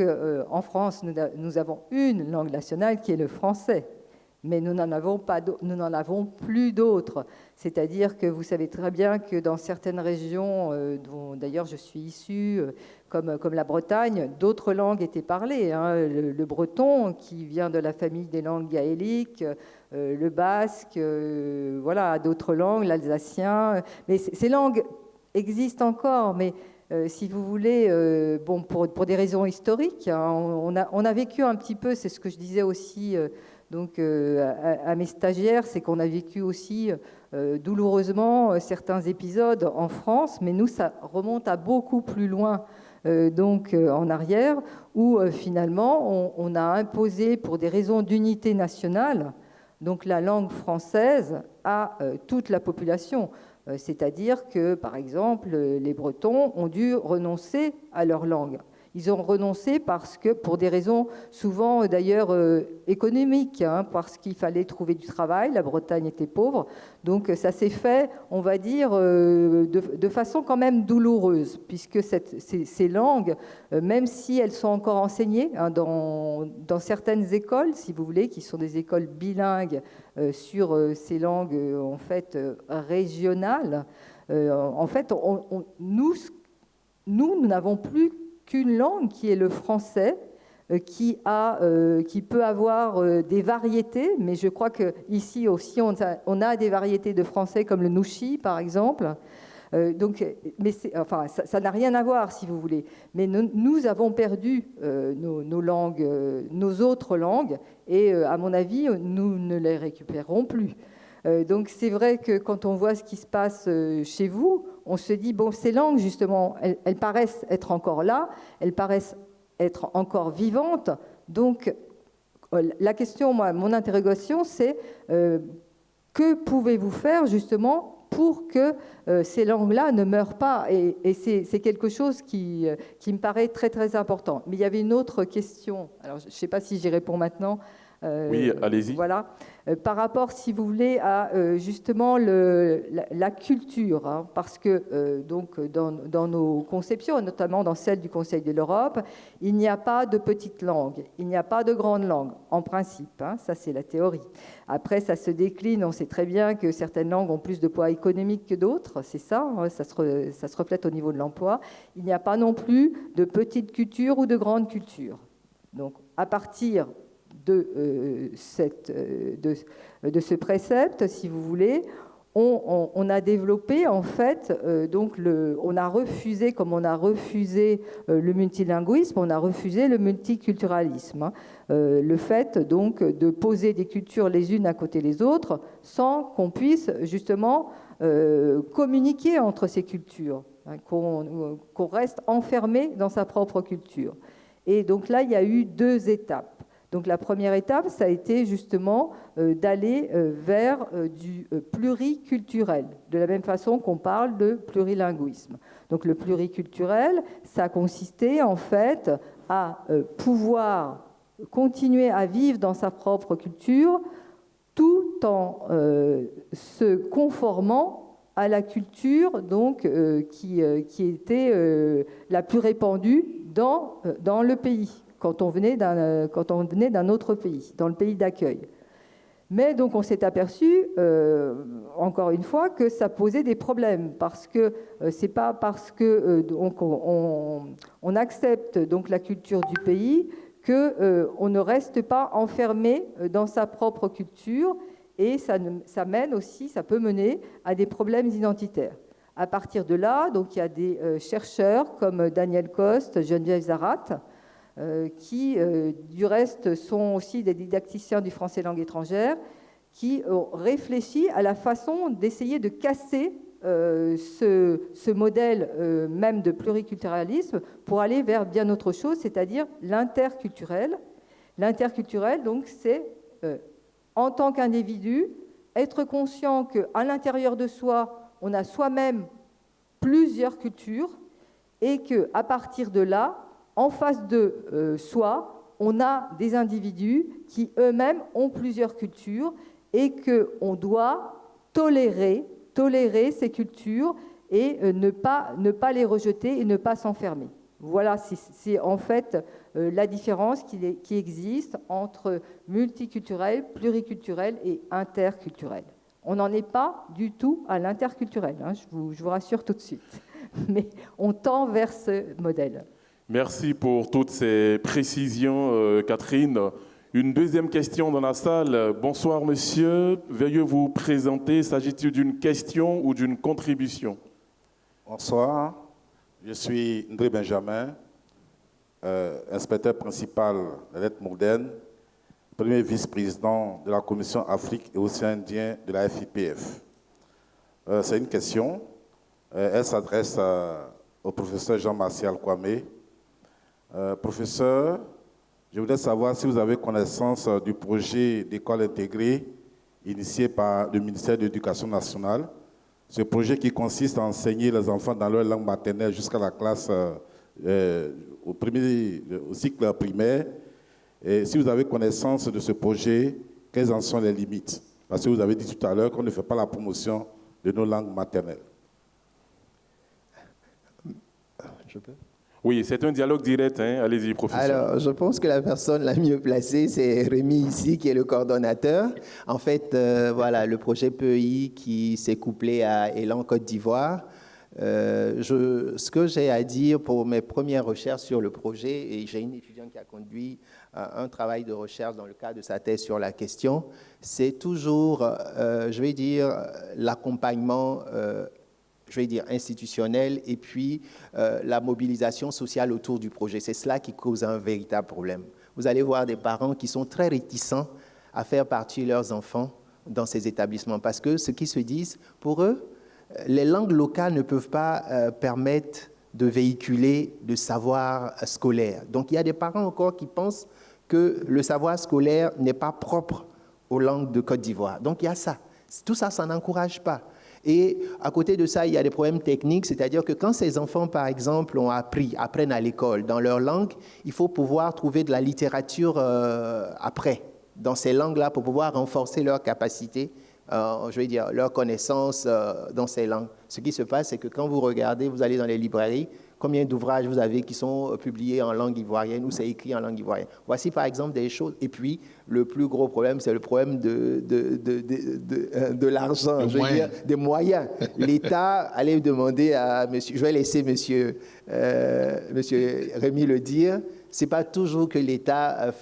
en France, nous avons une langue nationale qui est le français. mais nous n'en avons plus d'autres. C'est-à-dire que vous savez très bien que dans certaines régions, dont d'ailleurs je suis issue, comme la Bretagne, d'autres langues étaient parlées. Le breton, qui vient de la famille des langues gaéliques, le basque, voilà, d'autres langues, l'alsacien. Mais ces langues existent encore, mais si vous voulez, bon, pour des raisons historiques, on a vécu un petit peu, c'est ce que je disais aussi donc, à mes stagiaires, c'est qu'on a vécu aussi douloureusement certains épisodes en France, mais nous, ça remonte à beaucoup plus loin, donc en arrière, où finalement, on a imposé pour des raisons d'unité nationale, donc la langue française à toute la population. C'est-à-dire que, par exemple, les Bretons ont dû renoncer à leur langue. Ils ont renoncé parce que, pour des raisons souvent d'ailleurs économiques, parce qu'il fallait trouver du travail, la Bretagne était pauvre. Donc ça s'est fait, on va dire, de façon quand même douloureuse, puisque ces langues, même si elles sont encore enseignées dans certaines écoles, si vous voulez, qui sont des écoles bilingues sur ces langues en fait régionales, en fait, nous n'avons plus qu'une langue qui est le français, qui peut avoir des variétés, mais je crois qu'ici aussi on a des variétés de français comme le nouchi par exemple. Donc, mais enfin, ça n'a rien à voir si vous voulez. Mais nous avons perdu nos langues, nos autres langues, et à mon avis, nous ne les récupérerons plus. Donc c'est vrai que quand on voit ce qui se passe chez vous, on se dit, bon, ces langues, justement, elles paraissent être encore là, elles paraissent être encore vivantes. Donc la question, mon interrogation, c'est que pouvez-vous faire, justement, pour que ces langues-là ne meurent pas? Et c'est quelque chose qui me paraît très, très important. Mais il y avait une autre question. Alors, je ne sais pas si j'y réponds maintenant. Oui, allez-y. Voilà. Par rapport, si vous voulez, à justement la culture, parce que donc dans nos conceptions, notamment dans celle du Conseil de l'Europe, il n'y a pas de petite langue, il n'y a pas de grande langue, en principe. Ça, c'est la théorie. Après, ça se décline. On sait très bien que certaines langues ont plus de poids économique que d'autres. C'est ça, ça se reflète au niveau de l'emploi. Il n'y a pas non plus de petite culture ou de grande culture. Donc, à partir de ce précepte, si vous voulez, on a développé en fait, donc on a refusé, comme on a refusé le multilinguisme, on a refusé le multiculturalisme. Le fait donc de poser des cultures les unes à côté des autres sans qu'on puisse justement communiquer entre ces cultures, qu'on reste enfermé dans sa propre culture. Et donc là, il y a eu 2 étapes. Donc la première étape, ça a été justement d'aller vers du pluriculturel, de la même façon qu'on parle de plurilinguisme. Donc le pluriculturel, ça a consisté en fait à pouvoir continuer à vivre dans sa propre culture tout en se conformant à la culture donc, qui était la plus répandue dans le pays. Quand on venait d'un autre pays, dans le pays d'accueil. Mais donc on s'est aperçu, encore une fois, que ça posait des problèmes, parce que c'est pas parce que on accepte donc la culture du pays que on ne reste pas enfermé dans sa propre culture, et ça mène aussi, ça peut mener à des problèmes identitaires. À partir de là, donc il y a des chercheurs comme Daniel Coste, Geneviève Zarat, qui, du reste, sont aussi des didacticiens du français langue étrangère, qui ont réfléchi à la façon d'essayer de casser ce modèle même de pluriculturalisme pour aller vers bien autre chose, c'est-à-dire l'interculturel. L'interculturel, donc, c'est, en tant qu'individu, être conscient qu'à l'intérieur de soi, on a soi-même plusieurs cultures et qu'à partir de là, en face de soi, on a des individus qui eux-mêmes ont plusieurs cultures et qu'on doit tolérer ces cultures et ne pas les rejeter et ne pas s'enfermer. Voilà, c'est en fait la différence qui existe entre multiculturel, pluriculturel et interculturel. On n'en est pas du tout à l'interculturel, hein, je vous rassure tout de suite. Mais on tend vers ce modèle. Merci pour toutes ces précisions, Catherine. Une deuxième question dans la salle. Bonsoir, monsieur. Veuillez vous présenter. S'agit-il d'une question ou d'une contribution? Bonsoir. Je suis Ndré Benjamin, inspecteur principal de l'aide moderne, premier vice-président de la Commission Afrique et Océan Indien de la FIPF. C'est une question. Elle s'adresse au professeur Jean-Martial Kwame. Professeur, je voudrais savoir si vous avez connaissance du projet d'école intégrée initié par le ministère de l'Éducation nationale. Ce projet qui consiste à enseigner les enfants dans leur langue maternelle jusqu'à la classe, au cycle primaire. Et si vous avez connaissance de ce projet, quelles en sont les limites? Parce que vous avez dit tout à l'heure qu'on ne fait pas la promotion de nos langues maternelles. Je peux? Oui, c'est un dialogue direct. Hein. Allez-y, professeur. Alors, je pense que la personne la mieux placée, c'est Rémi ici, qui est le coordonnateur. En fait, voilà, le projet PEI qui s'est couplé à Élan Côte d'Ivoire. Ce que j'ai à dire pour mes premières recherches sur le projet, et j'ai une étudiante qui a conduit un travail de recherche dans le cadre de sa thèse sur la question, c'est toujours, je vais dire, l'accompagnement institutionnel et puis la mobilisation sociale autour du projet. C'est cela qui cause un véritable problème. Vous allez voir des parents qui sont très réticents à faire partir leurs enfants dans ces établissements parce que ce qu'ils se disent, pour eux, les langues locales ne peuvent pas permettre de véhiculer le savoir scolaire. Donc, il y a des parents encore qui pensent que le savoir scolaire n'est pas propre aux langues de Côte d'Ivoire. Donc, il y a ça. Tout ça, ça n'encourage pas. Et à côté de ça, il y a des problèmes techniques, c'est-à-dire que quand ces enfants, par exemple, apprennent à l'école dans leur langue, il faut pouvoir trouver de la littérature après, dans ces langues-là, pour pouvoir renforcer leur capacité, leur connaissance dans ces langues. Ce qui se passe, c'est que quand vous regardez, vous allez dans les librairies, combien d'ouvrages vous avez qui sont publiés en langue ivoirienne ou c'est écrit en langue ivoirienne. Voici par exemple des choses. Et puis, le plus gros problème, c'est le problème de l'argent, des moyens. L'État allait demander à monsieur, je vais laisser monsieur Rémi le dire, c'est pas toujours que l'État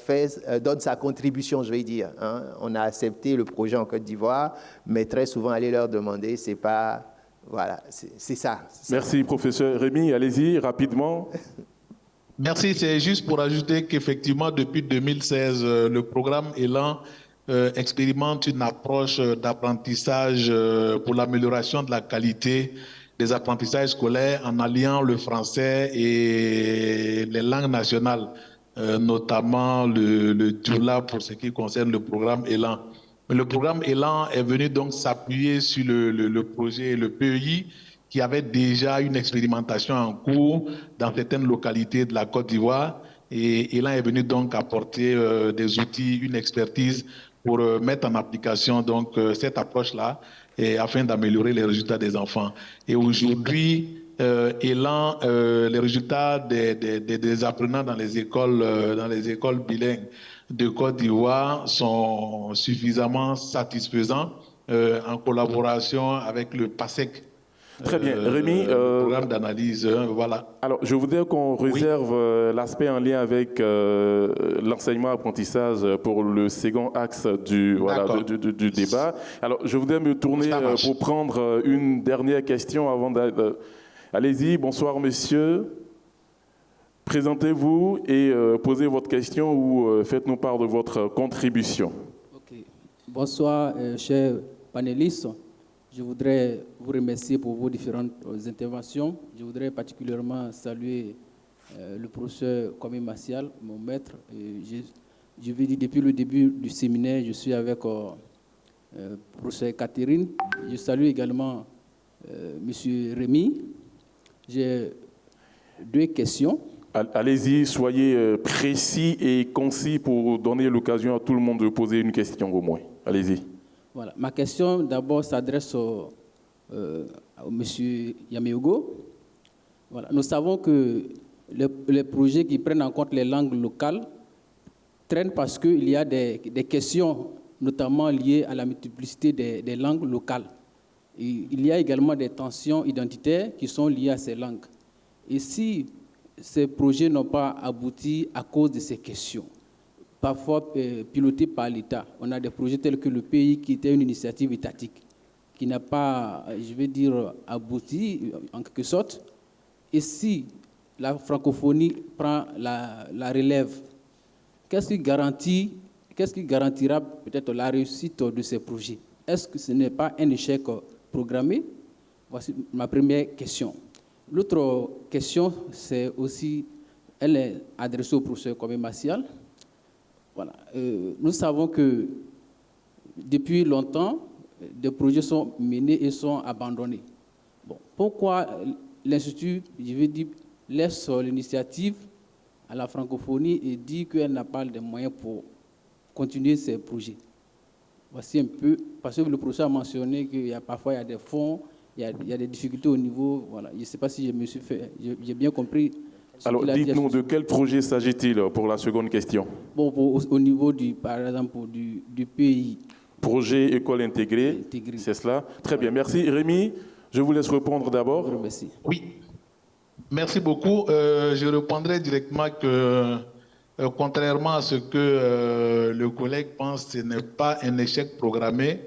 donne sa contribution, je vais dire. Hein. On a accepté le projet en Côte d'Ivoire, mais très souvent, aller leur demander, c'est pas... Voilà, c'est ça. Merci, professeur Rémi. Allez-y, rapidement. Merci. C'est juste pour ajouter qu'effectivement, depuis 2016, le programme Élan expérimente une approche d'apprentissage pour l'amélioration de la qualité des apprentissages scolaires en alliant le français et les langues nationales, notamment le Tula pour ce qui concerne le programme Élan. Le programme Élan est venu donc s'appuyer sur le projet, le PEI, qui avait déjà une expérimentation en cours dans certaines localités de la Côte d'Ivoire. Et Élan est venu donc apporter des outils, une expertise pour mettre en application donc cette approche-là afin d'améliorer les résultats des enfants. Et aujourd'hui, Élan, les résultats des apprenants dans les écoles bilingues de Côte d'Ivoire sont suffisamment satisfaisants en collaboration avec le PASEC. Très bien. Rémi, programme d'analyse, voilà. Alors, je voudrais qu'on réserve l'aspect en lien avec l'enseignement-apprentissage pour le second axe du débat. Alors, je voudrais me tourner pour prendre une dernière question avant de... Allez-y, bonsoir monsieur. Présentez-vous et posez votre question ou faites-nous part de votre contribution. Okay. Bonsoir, chers panélistes. Je voudrais vous remercier pour vos différentes interventions. Je voudrais particulièrement saluer le professeur Kwame Martial, mon maître. Je vais dire depuis le début du séminaire, je suis avec professeur Catherine. Je salue également monsieur Rémi. J'ai deux questions. Allez-y, soyez précis et concis pour donner l'occasion à tout le monde de poser une question au moins. Allez-y. Voilà. Ma question d'abord s'adresse au monsieur Yameogo. Voilà. Nous savons que les projets qui prennent en compte les langues locales traînent parce qu'il y a des questions, notamment liées à la multiplicité des langues locales. Et il y a également des tensions identitaires qui sont liées à ces langues. Et si ces projets n'ont pas abouti à cause de ces questions, parfois pilotés par l'État, on a des projets tels que le pays qui était une initiative étatique, qui n'a pas, je vais dire, abouti en quelque sorte. Et si la francophonie prend la relève, qu'est-ce qui garantira peut-être la réussite de ces projets? Est-ce que ce n'est pas un échec programmé? Voici ma première question. L'autre question, c'est aussi, elle est adressée au professeur Kwame Martial. Voilà. Nous savons que depuis longtemps, des projets sont menés et sont abandonnés. Bon, pourquoi l'Institut, je vais dire, laisse l'initiative à la francophonie et dit qu'elle n'a pas de moyens pour continuer ces projets? Voici un peu, parce que le professeur a mentionné qu'il y a parfois des fonds, il y a des difficultés au niveau, voilà. Je ne sais pas si je me suis fait, j'ai bien compris. Alors, dites-nous, de quel projet s'agit-il pour la seconde question? Bon, au niveau, par exemple, du pays. Projet école intégrée, c'est cela? Très bien, merci. Rémi, je vous laisse répondre d'abord. Merci. Oui, merci beaucoup. Je répondrai directement que, contrairement à ce que le collègue pense, ce n'est pas un échec programmé.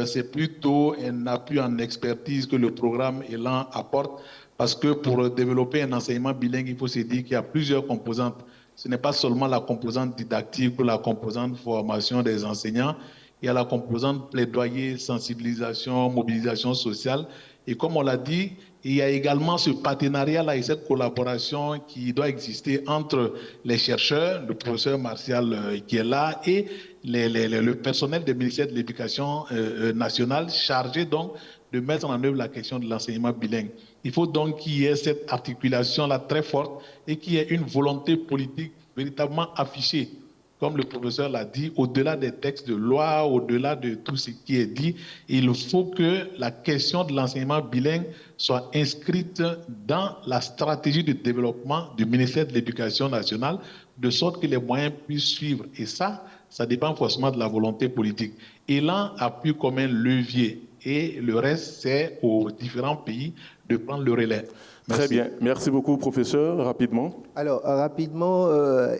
C'est plutôt un appui en expertise que le programme Élan apporte, parce que pour développer un enseignement bilingue, il faut se dire qu'il y a plusieurs composantes. Ce n'est pas seulement la composante didactique ou la composante formation des enseignants, il y a la composante plaidoyer, sensibilisation, mobilisation sociale. Et comme on l'a dit, il y a également ce partenariat-là et cette collaboration qui doit exister entre les chercheurs, le professeur Martial qui est là, et le personnel du ministère de l'Éducation nationale chargé donc de mettre en œuvre la question de l'enseignement bilingue. Il faut donc qu'il y ait cette articulation-là très forte et qu'il y ait une volonté politique véritablement affichée. Comme le professeur l'a dit, au-delà des textes de loi, au-delà de tout ce qui est dit, il faut que la question de l'enseignement bilingue soit inscrite dans la stratégie de développement du ministère de l'Éducation nationale, de sorte que les moyens puissent suivre. Et ça dépend forcément de la volonté politique. Élan appuie comme un levier et le reste, c'est aux différents pays de prendre le relais. Très Merci. bien. Merci beaucoup, professeur. Rapidement. Alors, rapidement,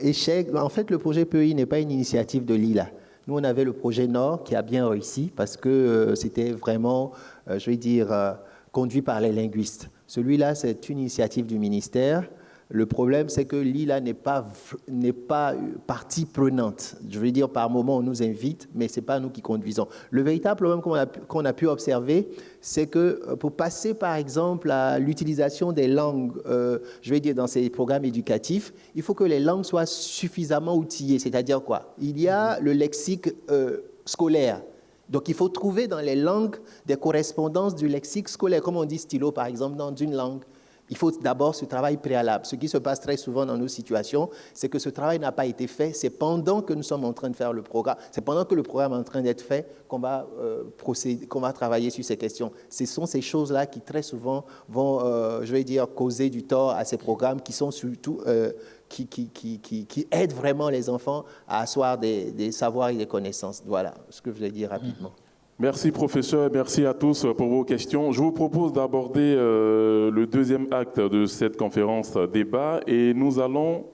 échec. En fait, le projet PEI n'est pas une initiative de l'ILA. Nous, on avait le projet Nord qui a bien réussi parce que c'était vraiment, je vais dire, conduit par les linguistes. Celui-là, c'est une initiative du ministère. Le problème, c'est que l'ILA n'est pas partie prenante. Je veux dire, par moment, on nous invite, mais ce n'est pas nous qui conduisons. Le véritable problème qu'on a pu observer, c'est que pour passer, par exemple, à l'utilisation des langues, je vais dire, dans ces programmes éducatifs, il faut que les langues soient suffisamment outillées. C'est-à-dire quoi? Il y a le lexique scolaire. Donc, il faut trouver dans les langues des correspondances du lexique scolaire, comme on dit stylo, par exemple, dans une langue. Il faut d'abord ce travail préalable. Ce qui se passe très souvent dans nos situations, c'est que ce travail n'a pas été fait. C'est pendant que nous sommes en train de faire le programme, c'est pendant que le programme est en train d'être fait qu'on va procéder, qu'on va travailler sur ces questions. Ce sont ces choses-là qui très souvent vont, je vais dire, causer du tort à ces programmes qui sont surtout qui aident vraiment les enfants à asseoir des savoirs et des connaissances. Voilà ce que je voulais dire rapidement. Merci, professeur. Merci à tous pour vos questions. Je vous propose d'aborder le deuxième acte de cette conférence débat et nous allons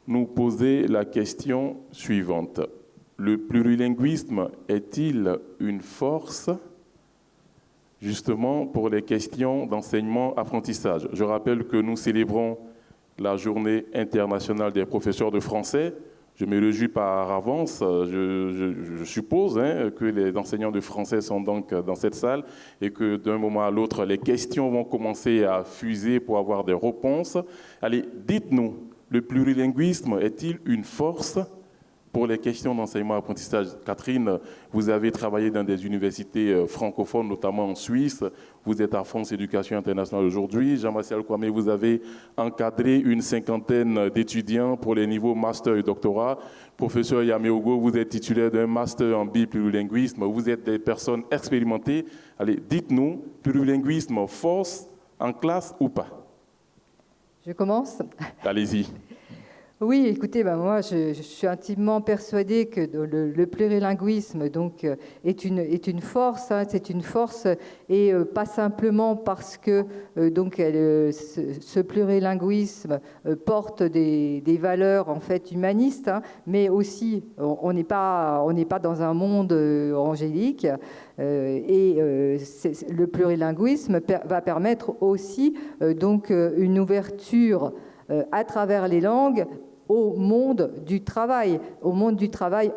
nous poser la question suivante. Le plurilinguisme est-il une force justement pour les questions d'enseignement-apprentissage? Je rappelle que nous célébrons la Journée internationale des professeurs de français. Je me réjouis par avance, je suppose que les enseignants de français sont donc dans cette salle et que d'un moment à l'autre, les questions vont commencer à fuser pour avoir des réponses. Allez, dites-nous, le plurilinguisme est-il une force pour les questions d'enseignement-apprentissage? Catherine, vous avez travaillé dans des universités francophones, notamment en Suisse. Vous êtes à France Éducation Internationale aujourd'hui. Jean-Martial Kwame, vous avez encadré une 50aine d'étudiants pour les niveaux master et doctorat. Professeur Yameogo, vous êtes titulaire d'un master en biplurilinguisme. Vous êtes des personnes expérimentées. Allez, dites-nous, plurilinguisme, force en classe ou pas? Je commence ? Allez-y. Oui, écoutez, moi, je suis intimement persuadée que le plurilinguisme donc, est une force. Hein, c'est une force, et pas simplement parce que donc, ce plurilinguisme porte des valeurs en fait humanistes, hein, mais aussi, on n'est pas dans un monde angélique. Le plurilinguisme va permettre aussi donc, une ouverture à travers les langues au monde du travail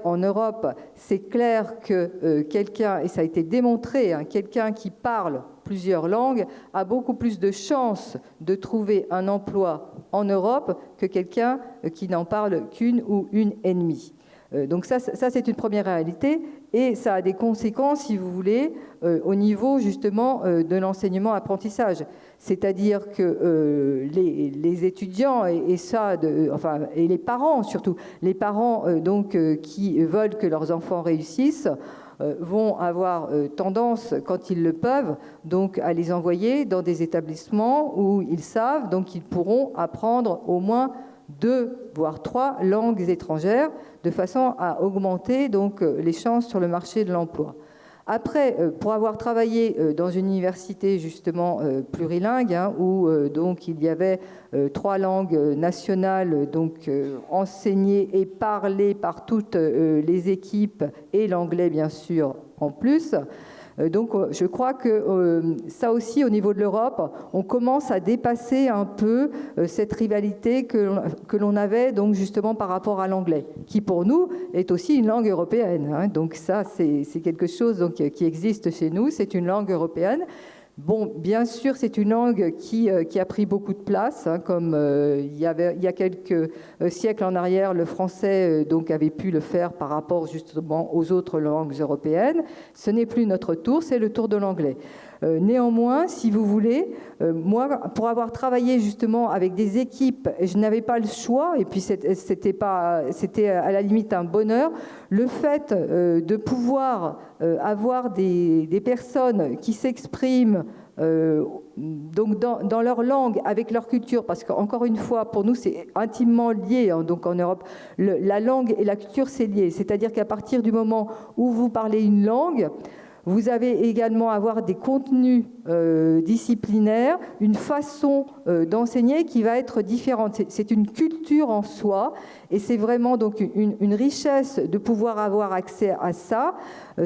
en Europe. C'est clair que quelqu'un, et ça a été démontré, hein, quelqu'un qui parle plusieurs langues a beaucoup plus de chances de trouver un emploi en Europe que quelqu'un qui n'en parle qu'une ou une et demie. Donc ça, c'est une première réalité, et ça a des conséquences, si vous voulez, au niveau justement de l'enseignement-apprentissage. C'est-à-dire que les étudiants et les parents surtout, les parents qui veulent que leurs enfants réussissent, vont avoir tendance, quand ils le peuvent, donc à les envoyer dans des établissements où ils savent donc qu'ils pourront apprendre au moins 2 voire 3 langues étrangères, de façon à augmenter donc les chances sur le marché de l'emploi. Après, pour avoir travaillé dans une université justement plurilingue, hein, où donc il y avait 3 langues nationales donc enseignées et parlées par toutes les équipes, et l'anglais bien sûr en plus. Donc je crois que ça aussi, au niveau de l'Europe, on commence à dépasser un peu cette rivalité que l'on avait donc justement par rapport à l'anglais, qui pour nous est aussi une langue européenne. Hein. Donc ça, c'est quelque chose donc, qui existe chez nous, c'est une langue européenne. Bon, bien sûr, c'est une langue qui a pris beaucoup de place, hein, comme il y a quelques siècles en arrière, le français donc avait pu le faire par rapport justement aux autres langues européennes. Ce n'est plus notre tour, c'est le tour de l'anglais. Néanmoins, si vous voulez, moi, pour avoir travaillé justement avec des équipes, je n'avais pas le choix, et puis c'était à la limite un bonheur, le fait de pouvoir avoir des personnes qui s'expriment donc dans leur langue, avec leur culture, parce qu'encore une fois, pour nous, c'est intimement lié. Hein, donc en Europe, la langue et la culture, c'est lié. C'est-à-dire qu'à partir du moment où vous parlez une langue, vous avez également à avoir des contenus disciplinaires, une façon d'enseigner qui va être différente. C'est une culture en soi, et c'est vraiment donc une richesse de pouvoir avoir accès à ça.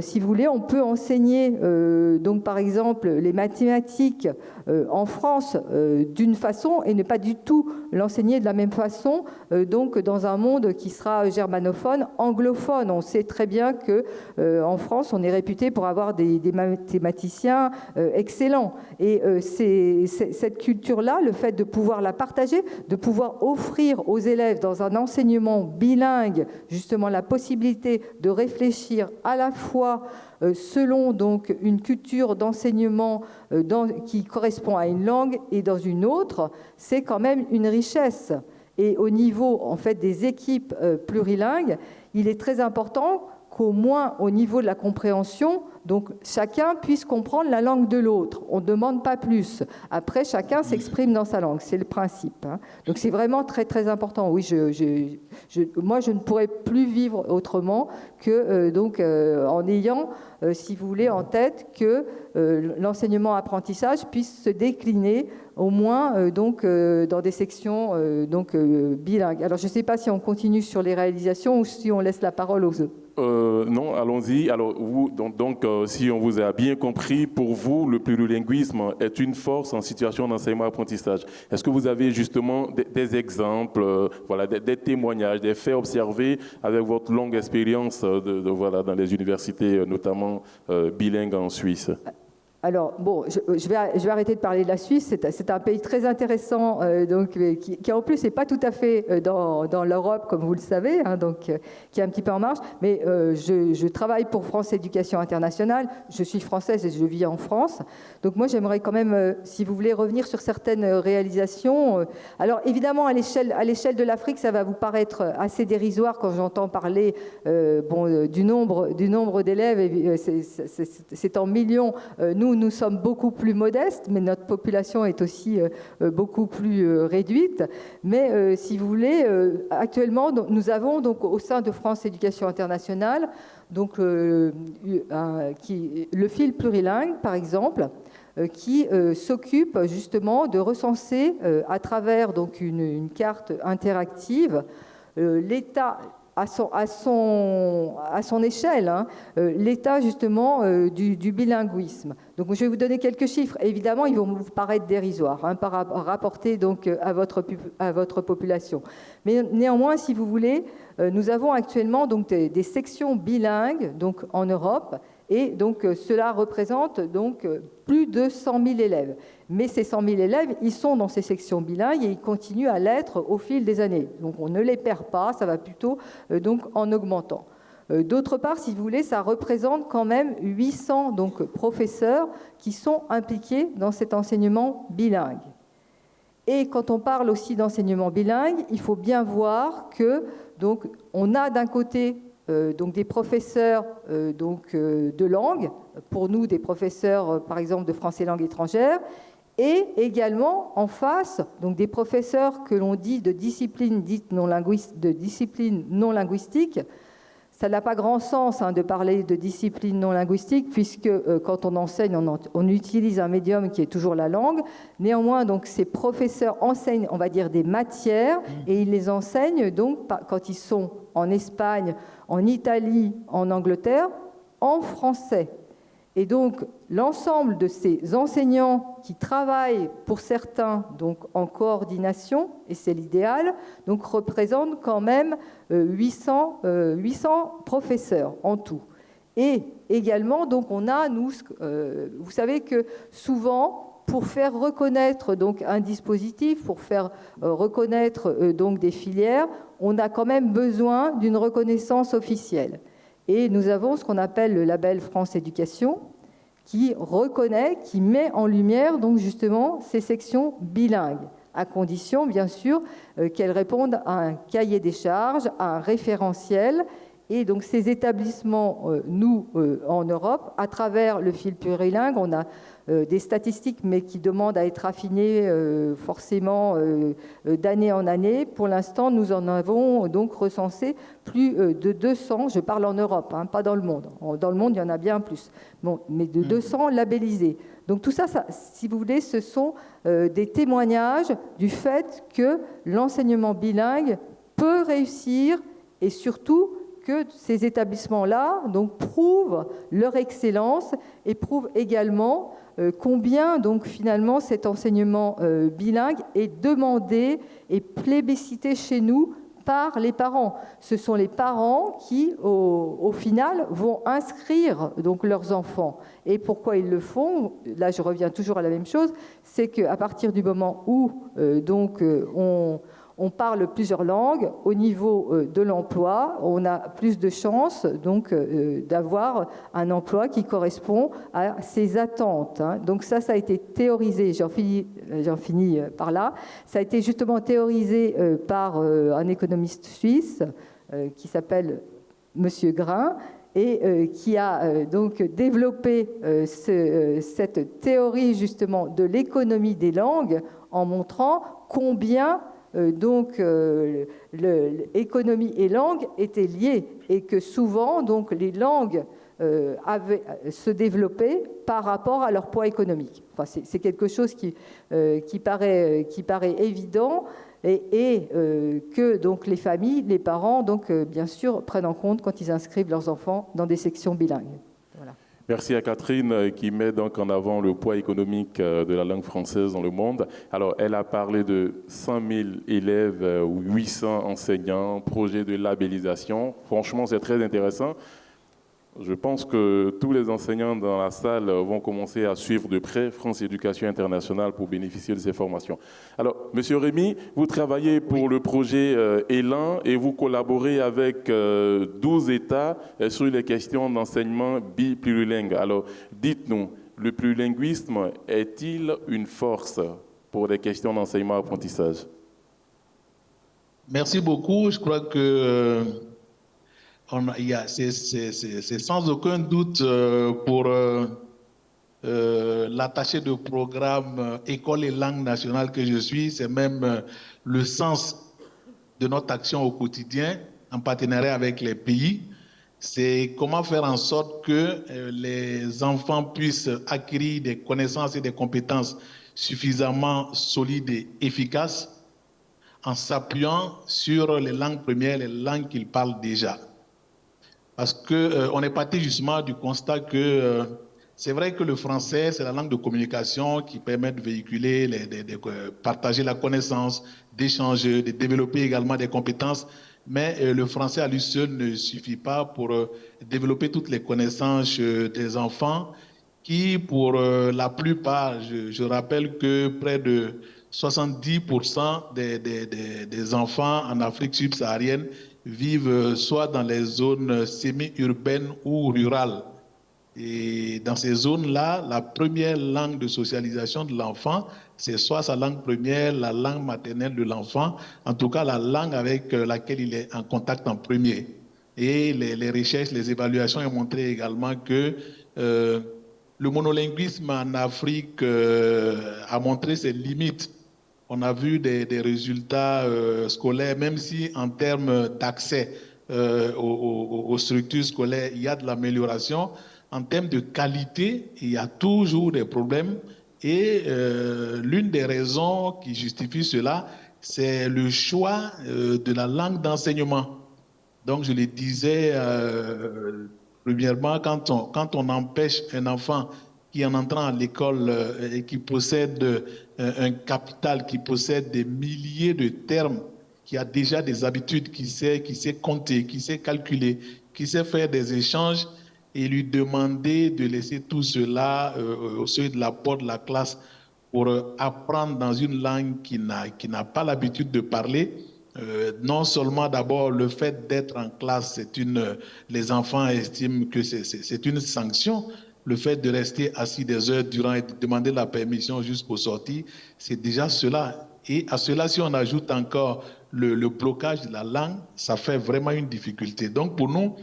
Si vous voulez, on peut enseigner donc par exemple les mathématiques en France d'une façon et ne pas du tout l'enseigner de la même façon donc dans un monde qui sera germanophone, anglophone. On sait très bien que en France, on est réputé pour avoir des mathématiciens excellents. Et cette culture-là, le fait de pouvoir la partager, de pouvoir offrir aux élèves dans un enseignement bilingue justement la possibilité de réfléchir à la fois selon donc une culture d'enseignement qui correspond à une langue et dans une autre, c'est quand même une richesse. Et au niveau en fait des équipes plurilingues, il est très important qu'au moins au niveau de la compréhension, donc chacun puisse comprendre la langue de l'autre. On ne demande pas plus. Après, chacun s'exprime dans sa langue. C'est le principe. Hein. Donc c'est vraiment très très important. Oui, moi je ne pourrais plus vivre autrement que en ayant, si vous voulez, en tête que l'enseignement-apprentissage puisse se décliner au moins dans des sections bilingues. Alors je ne sais pas si on continue sur les réalisations ou si on laisse la parole aux autres. Non, allons-y. Alors, vous, si on vous a bien compris, pour vous, le plurilinguisme est une force en situation d'enseignement-apprentissage. Est-ce que vous avez justement des exemples, des témoignages, des faits observés avec votre longue expérience dans les universités, notamment bilingues en Suisse ? Alors, bon, je vais arrêter de parler de la Suisse. C'est un pays très intéressant, qui en plus n'est pas tout à fait dans l'Europe, comme vous le savez, hein, qui est un petit peu en marge. Mais je travaille pour France Éducation Internationale. Je suis française et je vis en France. Donc moi, j'aimerais quand même, si vous voulez, revenir sur certaines réalisations. Alors, évidemment, à l'échelle de l'Afrique, ça va vous paraître assez dérisoire quand j'entends parler du nombre d'élèves. C'est en millions. Nous, nous sommes beaucoup plus modestes, mais notre population est aussi beaucoup plus réduite. Mais si vous voulez, actuellement, nous avons donc au sein de France Éducation Internationale donc, le fil plurilingue, par exemple, qui s'occupe justement de recenser à travers donc, une carte interactive l'état à son échelle, hein, l'état justement du bilinguisme. Donc je vais vous donner quelques chiffres. Évidemment, ils vont vous paraître dérisoires hein, rapportés donc à votre population. Mais néanmoins, si vous voulez, nous avons actuellement donc des sections bilingues donc en Europe. Et donc, cela représente donc plus de 100 000 élèves. Mais ces 100 000 élèves, ils sont dans ces sections bilingues et ils continuent à l'être au fil des années. Donc, on ne les perd pas, ça va plutôt donc, en augmentant. D'autre part, si vous voulez, ça représente quand même 800 donc, professeurs qui sont impliqués dans cet enseignement bilingue. Et quand on parle aussi d'enseignement bilingue, il faut bien voir que donc, on a d'un côté donc des professeurs de langue, pour nous des professeurs par exemple de français langue étrangère, et également en face donc des professeurs que l'on dit de discipline dite non linguistique. Ça n'a pas grand sens hein, de parler de discipline non linguistique puisque quand on enseigne, on utilise un médium qui est toujours la langue. Néanmoins, donc, ces professeurs enseignent, on va dire, des matières et ils les enseignent donc quand ils sont en Espagne, en Italie, en Angleterre, en français. Et donc, l'ensemble de ces enseignants qui travaillent, pour certains, donc, en coordination, et c'est l'idéal, donc, représentent quand même 800 professeurs en tout. Et également, donc, on a, nous, vous savez que souvent, pour faire reconnaître donc, un dispositif, pour faire reconnaître donc, des filières, on a quand même besoin d'une reconnaissance officielle. Et nous avons ce qu'on appelle le label France Éducation, qui reconnaît, qui met en lumière donc justement ces sections bilingues, à condition bien sûr qu'elles répondent à un cahier des charges, à un référentiel. Et donc ces établissements, nous, en Europe, à travers le fil plurilingue, on a des statistiques, mais qui demandent à être affinées forcément d'année en année. Pour l'instant, nous en avons donc recensé plus de 200, je parle en Europe, hein, pas dans le monde. Dans le monde, il y en a bien plus, bon, mais de 200 labellisés. Donc tout ça, si vous voulez, ce sont des témoignages du fait que l'enseignement bilingue peut réussir et surtout que ces établissements-là donc, prouvent leur excellence et prouvent également combien donc, finalement cet enseignement bilingue est demandé et plébiscité chez nous par les parents. Ce sont les parents qui, au final, vont inscrire donc, leurs enfants. Et pourquoi ils le font? Là, je reviens toujours à la même chose, c'est qu'à partir du moment où on parle plusieurs langues, au niveau de l'emploi, on a plus de chances donc, d'avoir un emploi qui correspond à ses attentes. Hein. Donc ça a été théorisé, j'en finis par là, ça a été justement théorisé par un économiste suisse qui s'appelle Monsieur Grain, et qui a donc développé cette théorie justement de l'économie des langues en montrant combien donc l'économie et langue étaient liées et que souvent donc les langues se développaient par rapport à leur poids économique. Enfin, c'est quelque chose qui paraît évident et que donc les familles, les parents donc bien sûr prennent en compte quand ils inscrivent leurs enfants dans des sections bilingues. Voilà. Merci à Catherine qui met donc en avant le poids économique de la langue française dans le monde. Alors, elle a parlé de 100 000 élèves ou 800 enseignants, projet de labellisation. Franchement, c'est très intéressant. Je pense que tous les enseignants dans la salle vont commencer à suivre de près France Éducation Internationale pour bénéficier de ces formations. Alors, Monsieur Rémy, vous travaillez pour le projet Élan et vous collaborez avec 12 États sur les questions d'enseignement plurilingue. Alors, dites-nous, le plurilinguisme est-il une force pour les questions d'enseignement-apprentissage? Merci beaucoup. Je crois que c'est sans aucun doute pour l'attaché de programme École et langue nationale que je suis, c'est même le sens de notre action au quotidien, en partenariat avec les pays. C'est comment faire en sorte que les enfants puissent acquérir des connaissances et des compétences suffisamment solides et efficaces en s'appuyant sur les langues premières, les langues qu'ils parlent déjà. Parce qu'on est parti justement du constat que c'est vrai que le français, c'est la langue de communication qui permet de véhiculer, de partager la connaissance, d'échanger, de développer également des compétences. Mais le français à lui seul ne suffit pas pour développer toutes les connaissances des enfants qui, pour la plupart, je rappelle que près de 70% des enfants en Afrique subsaharienne vivent soit dans les zones semi-urbaines ou rurales. Et dans ces zones-là, la première langue de socialisation de l'enfant, c'est soit sa langue première, la langue maternelle de l'enfant, en tout cas la langue avec laquelle il est en contact en premier. Et les recherches, les évaluations ont montré également que le monolinguisme en Afrique a montré ses limites. On a vu des résultats scolaires, même si en termes d'accès aux structures scolaires, il y a de l'amélioration. En termes de qualité, il y a toujours des problèmes. Et l'une des raisons qui justifie cela, c'est le choix de la langue d'enseignement. Donc, je le disais, premièrement, quand on empêche un enfant qui, en entrant à l'école et qui possède un capital, qui possède des milliers de termes, qui a déjà des habitudes, qui sait compter, qui sait calculer, qui sait faire des échanges, et lui demander de laisser tout cela au seuil de la porte de la classe pour apprendre dans une langue qui n'a pas l'habitude de parler. Non seulement d'abord le fait d'être en classe, les enfants estiment que c'est une sanction. Le fait de rester assis des heures durant et de demander la permission juste pour sortir, c'est déjà cela. Et à cela, si on ajoute encore le blocage de la langue, ça fait vraiment une difficulté. Donc pour nous,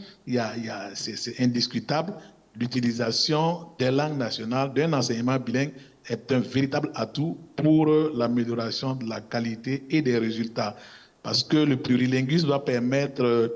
c'est indiscutable. L'utilisation des langues nationales, d'un enseignement bilingue, est un véritable atout pour l'amélioration de la qualité et des résultats. Parce que le plurilinguisme va permettre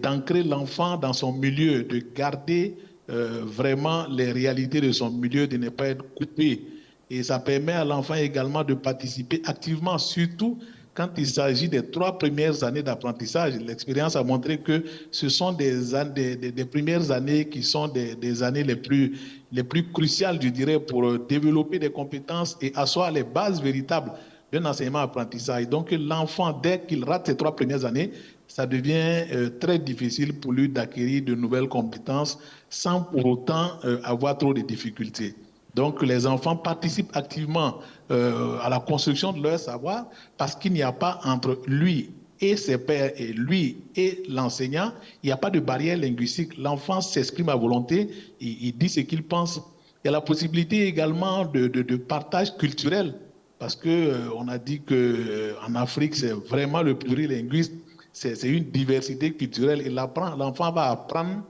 d'ancrer l'enfant dans son milieu, de garder vraiment les réalités de son milieu, de ne pas être coupé. Et ça permet à l'enfant également de participer activement, surtout quand il s'agit des 3 premières années d'apprentissage. L'expérience a montré que ce sont des premières années qui sont des années les plus cruciales, je dirais, pour développer des compétences et asseoir les bases véritables d'un enseignement-apprentissage. Donc l'enfant, dès qu'il rate ces 3 premières années, ça devient très difficile pour lui d'acquérir de nouvelles compétences sans pour autant avoir trop de difficultés. Donc les enfants participent activement à la construction de leur savoir parce qu'il n'y a pas entre lui et ses pairs et lui et l'enseignant, il n'y a pas de barrière linguistique. L'enfant s'exprime à volonté, il dit ce qu'il pense. Il y a la possibilité également de partage culturel parce qu'on a dit qu'en Afrique, c'est vraiment le plurilinguisme, c'est une diversité culturelle et l'enfant va apprendre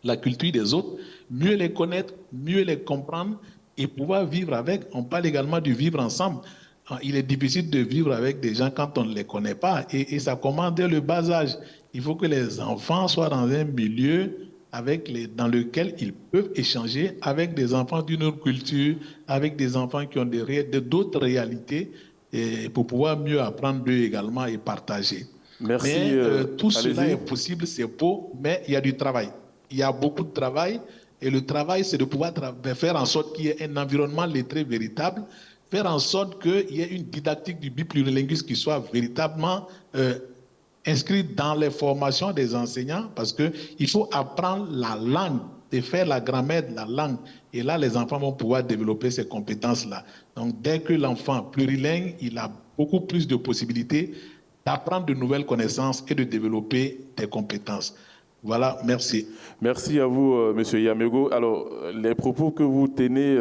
la culture des autres, mieux les connaître, mieux les comprendre et pouvoir vivre avec. On parle également du vivre ensemble. Il est difficile de vivre avec des gens quand on ne les connaît pas et ça commence dès le bas âge. Il faut que les enfants soient dans un milieu dans lequel ils peuvent échanger avec des enfants d'une autre culture, avec des enfants qui ont d'autres réalités et pour pouvoir mieux apprendre d'eux également et partager. Merci. Mais tout cela est possible, c'est beau, mais il y a du travail. Il y a beaucoup de travail. Et le travail, c'est de pouvoir faire en sorte qu'il y ait un environnement lettré véritable, faire en sorte qu'il y ait une didactique du biplurilinguisme qui soit véritablement inscrite dans les formations des enseignants, parce qu'il faut apprendre la langue et faire la grammaire de la langue. Et là, les enfants vont pouvoir développer ces compétences-là. Donc, dès que l'enfant plurilingue, il a beaucoup plus de possibilités d'apprendre de nouvelles connaissances et de développer des compétences. Voilà, merci. Merci à vous, Monsieur Yamégo. Alors, les propos que vous tenez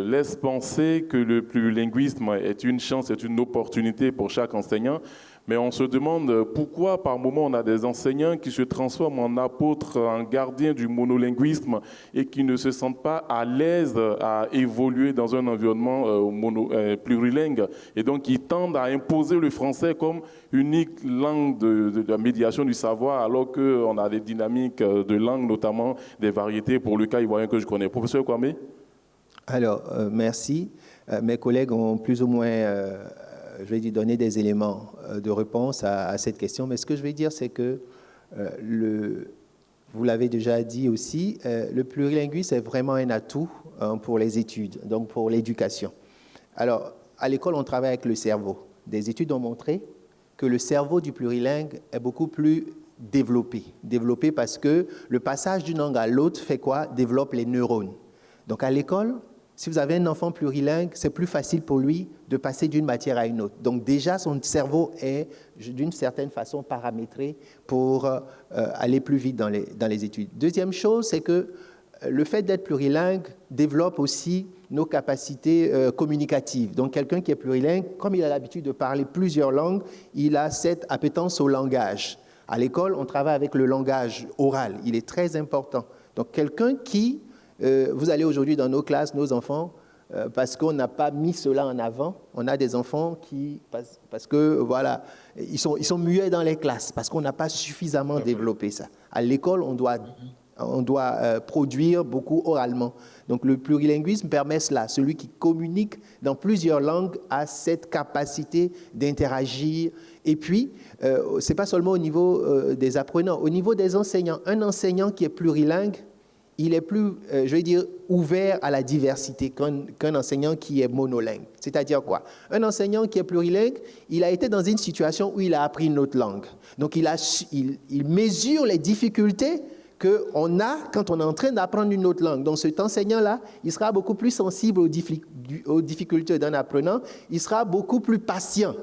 laissent penser que le plurilinguisme est une chance, est une opportunité pour chaque enseignant. Mais on se demande pourquoi, par moment, on a des enseignants qui se transforment en apôtres, en gardiens du monolinguisme et qui ne se sentent pas à l'aise à évoluer dans un environnement plurilingue. Et donc, ils tendent à imposer le français comme unique langue de la médiation du savoir, alors qu'on a des dynamiques de langue, notamment des variétés, pour le cas ivoirien que je connais. Professeur Kwame? Alors, merci. Mes collègues ont plus ou moins, je vais dire, donné des éléments de réponse à cette question. Mais ce que je vais dire, c'est que, vous l'avez déjà dit aussi, le plurilinguisme est vraiment un atout pour les études, donc pour l'éducation. Alors, à l'école, on travaille avec le cerveau. Des études ont montré que le cerveau du plurilingue est beaucoup plus développé. Développé parce que le passage d'une langue à l'autre fait quoi? Développe les neurones. Donc, à l'école, si vous avez un enfant plurilingue, c'est plus facile pour lui de passer d'une matière à une autre. Donc déjà, son cerveau est d'une certaine façon paramétré pour aller plus vite dans les études. Deuxième chose, c'est que le fait d'être plurilingue développe aussi nos capacités communicatives. Donc quelqu'un qui est plurilingue, comme il a l'habitude de parler plusieurs langues, il a cette appétence au langage. À l'école, on travaille avec le langage oral. Il est très important. Donc quelqu'un qui... vous allez aujourd'hui dans nos classes, nos enfants, parce qu'on n'a pas mis cela en avant. On a des enfants qui, parce que voilà, ils sont muets dans les classes, parce qu'on n'a pas suffisamment développé ça. À l'école, on doit produire beaucoup oralement. Donc le plurilinguisme permet cela. Celui qui communique dans plusieurs langues a cette capacité d'interagir. Et puis, ce n'est pas seulement au niveau des apprenants, au niveau des enseignants. Un enseignant qui est plurilingue, il est plus, je vais dire, ouvert à la diversité qu'un enseignant qui est monolingue. C'est-à-dire quoi? Un enseignant qui est plurilingue, il a été dans une situation où il a appris une autre langue. Donc, il mesure les difficultés qu'on a quand on est en train d'apprendre une autre langue. Donc, cet enseignant-là, il sera beaucoup plus sensible aux difficultés d'un apprenant. Il sera beaucoup plus patient.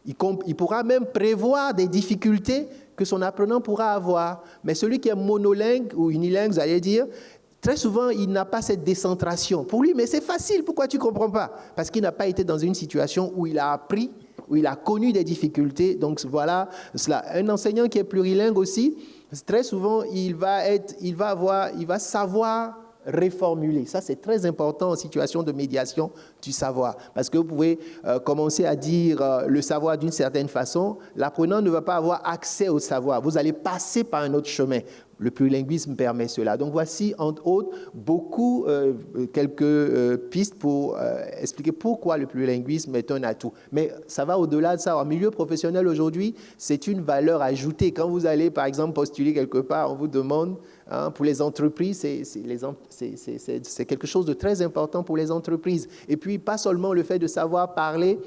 Il pourra même prévoir des difficultés que son apprenant pourra avoir. Mais celui qui est monolingue ou unilingue, vous allez dire, très souvent, il n'a pas cette décentration. Pour lui, mais c'est facile, pourquoi tu ne comprends pas? Parce qu'il n'a pas été dans une situation où il a appris, où il a connu des difficultés. Donc voilà cela. Un enseignant qui est plurilingue aussi, très souvent, il va savoir réformuler. Ça, c'est très important en situation de médiation du savoir. Parce que vous pouvez commencer à dire le savoir d'une certaine façon. L'apprenant ne va pas avoir accès au savoir. Vous allez passer par un autre chemin. Le plurilinguisme permet cela. Donc voici, entre autres, quelques pistes pour expliquer pourquoi le plurilinguisme est un atout. Mais ça va au-delà de ça. En milieu professionnel aujourd'hui, c'est une valeur ajoutée. Quand vous allez, par exemple, postuler quelque part, on vous demande, pour les entreprises, c'est quelque chose de très important pour les entreprises. Et puis, pas seulement le fait de savoir parler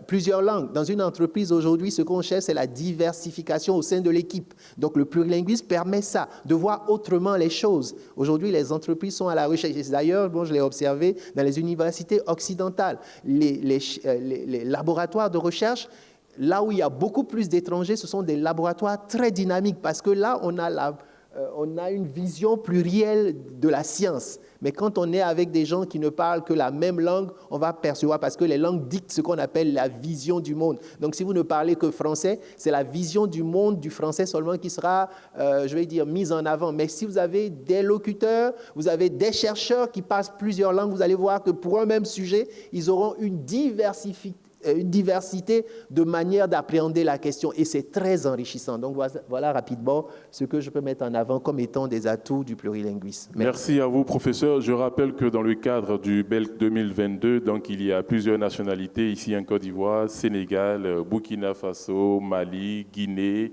plusieurs langues. Dans une entreprise aujourd'hui, ce qu'on cherche, c'est la diversification au sein de l'équipe. Donc, le plurilinguisme permet ça, de voir autrement les choses. Aujourd'hui, les entreprises sont à la recherche. D'ailleurs, je l'ai observé dans les universités occidentales. Les laboratoires de recherche, là où il y a beaucoup plus d'étrangers, ce sont des laboratoires très dynamiques parce que là, on a une vision plurielle de la science. Mais quand on est avec des gens qui ne parlent que la même langue, on va percevoir, parce que les langues dictent ce qu'on appelle la vision du monde. Donc, si vous ne parlez que français, c'est la vision du monde du français seulement qui sera, je vais dire, mise en avant. Mais si vous avez des locuteurs, vous avez des chercheurs qui parlent plusieurs langues, vous allez voir que pour un même sujet, ils auront une diversité de manières d'appréhender la question et c'est très enrichissant. Donc voilà rapidement ce que je peux mettre en avant comme étant des atouts du plurilinguisme. Merci à vous, professeur. Je rappelle que dans le cadre du BELC 2022, donc, il y a plusieurs nationalités ici en Côte d'Ivoire, Sénégal, Burkina Faso, Mali, Guinée,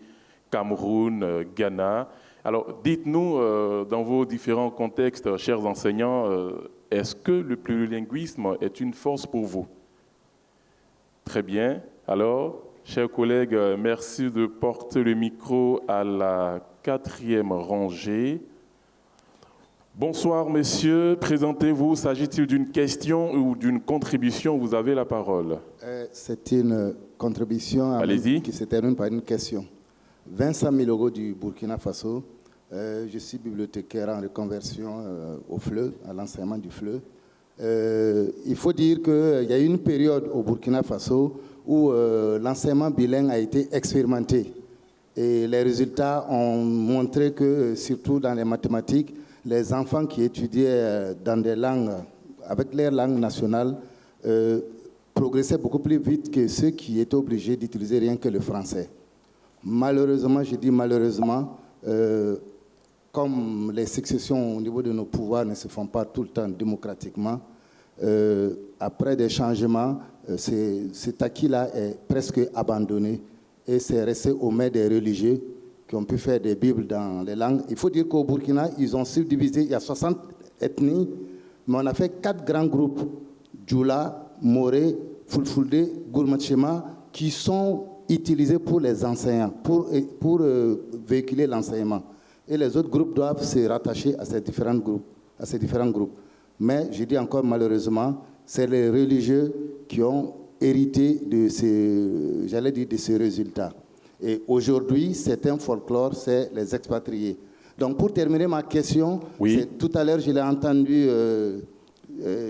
Cameroun, Ghana. Alors dites-nous, dans vos différents contextes, chers enseignants, est-ce que le plurilinguisme est une force pour vous? Très bien. Alors, chers collègues, merci de porter le micro à la 4e rangée. Bonsoir, messieurs. Présentez-vous. S'agit-il d'une question ou d'une contribution? Vous avez la parole. C'est une contribution qui se termine par une question. Vincent Miloro du Burkina Faso. Je suis bibliothécaire en reconversion au FLE, à l'enseignement du FLE. Il faut dire qu'il y a eu une période au Burkina Faso où l'enseignement bilingue a été expérimenté. Et les résultats ont montré que, surtout dans les mathématiques, les enfants qui étudiaient dans des langues, avec leur langue nationale, progressaient beaucoup plus vite que ceux qui étaient obligés d'utiliser rien que le français. Malheureusement, je dis malheureusement, comme les successions au niveau de nos pouvoirs ne se font pas tout le temps démocratiquement, après des changements, cet acquis-là est presque abandonné et c'est resté aux mains des religieux qui ont pu faire des bibles dans les langues. Il faut dire qu'au Burkina, ils ont subdivisé, il y a 60 ethnies, mais on a fait 4 grands groupes, Djoula, Moré, Fulfulde, Gourmachema, qui sont utilisés pour les enseignants, pour véhiculer l'enseignement. Et les autres groupes doivent se rattacher à ces différents groupes. Mais je dis encore malheureusement, c'est les religieux qui ont hérité de ces résultats. Et aujourd'hui, c'est un folklore, c'est les expatriés. Donc pour terminer ma question, tout à l'heure je l'ai entendu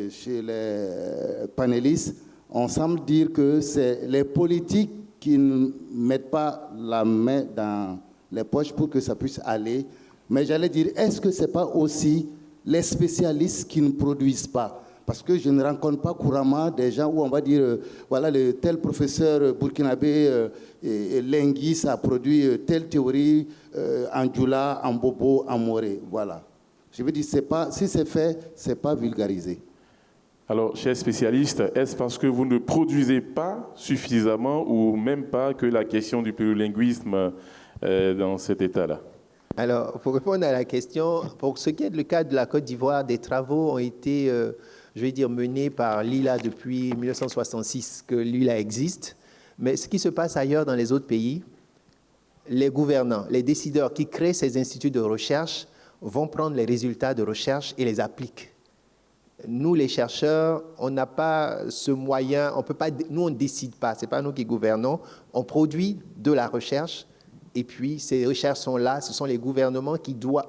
chez les panélistes, on semble dire que c'est les politiques qui ne mettent pas la main dans les poches pour que ça puisse aller. Mais j'allais dire, est-ce que ce n'est pas aussi les spécialistes qui ne produisent pas? Parce que je ne rencontre pas couramment des gens où on va dire, voilà, le tel professeur burkinabé linguiste a produit telle théorie en Djoula, en Bobo, en Moré. Voilà. Je veux dire, si c'est fait, ce n'est pas vulgarisé. Alors, chers spécialistes, est-ce parce que vous ne produisez pas suffisamment ou même pas que la question du plurilinguisme dans cet état-là? Alors, pour répondre à la question, pour ce qui est du cas de la Côte d'Ivoire, des travaux ont été, je vais dire, menés par Lila depuis 1966, que Lila existe. Mais ce qui se passe ailleurs dans les autres pays, les gouvernants, les décideurs qui créent ces instituts de recherche vont prendre les résultats de recherche et les appliquent. Nous, les chercheurs, on n'a pas ce moyen, on peut pas, nous, on ne décide pas, ce n'est pas nous qui gouvernons, on produit de la recherche. Et puis, ces recherches sont là, ce sont les gouvernants qui doivent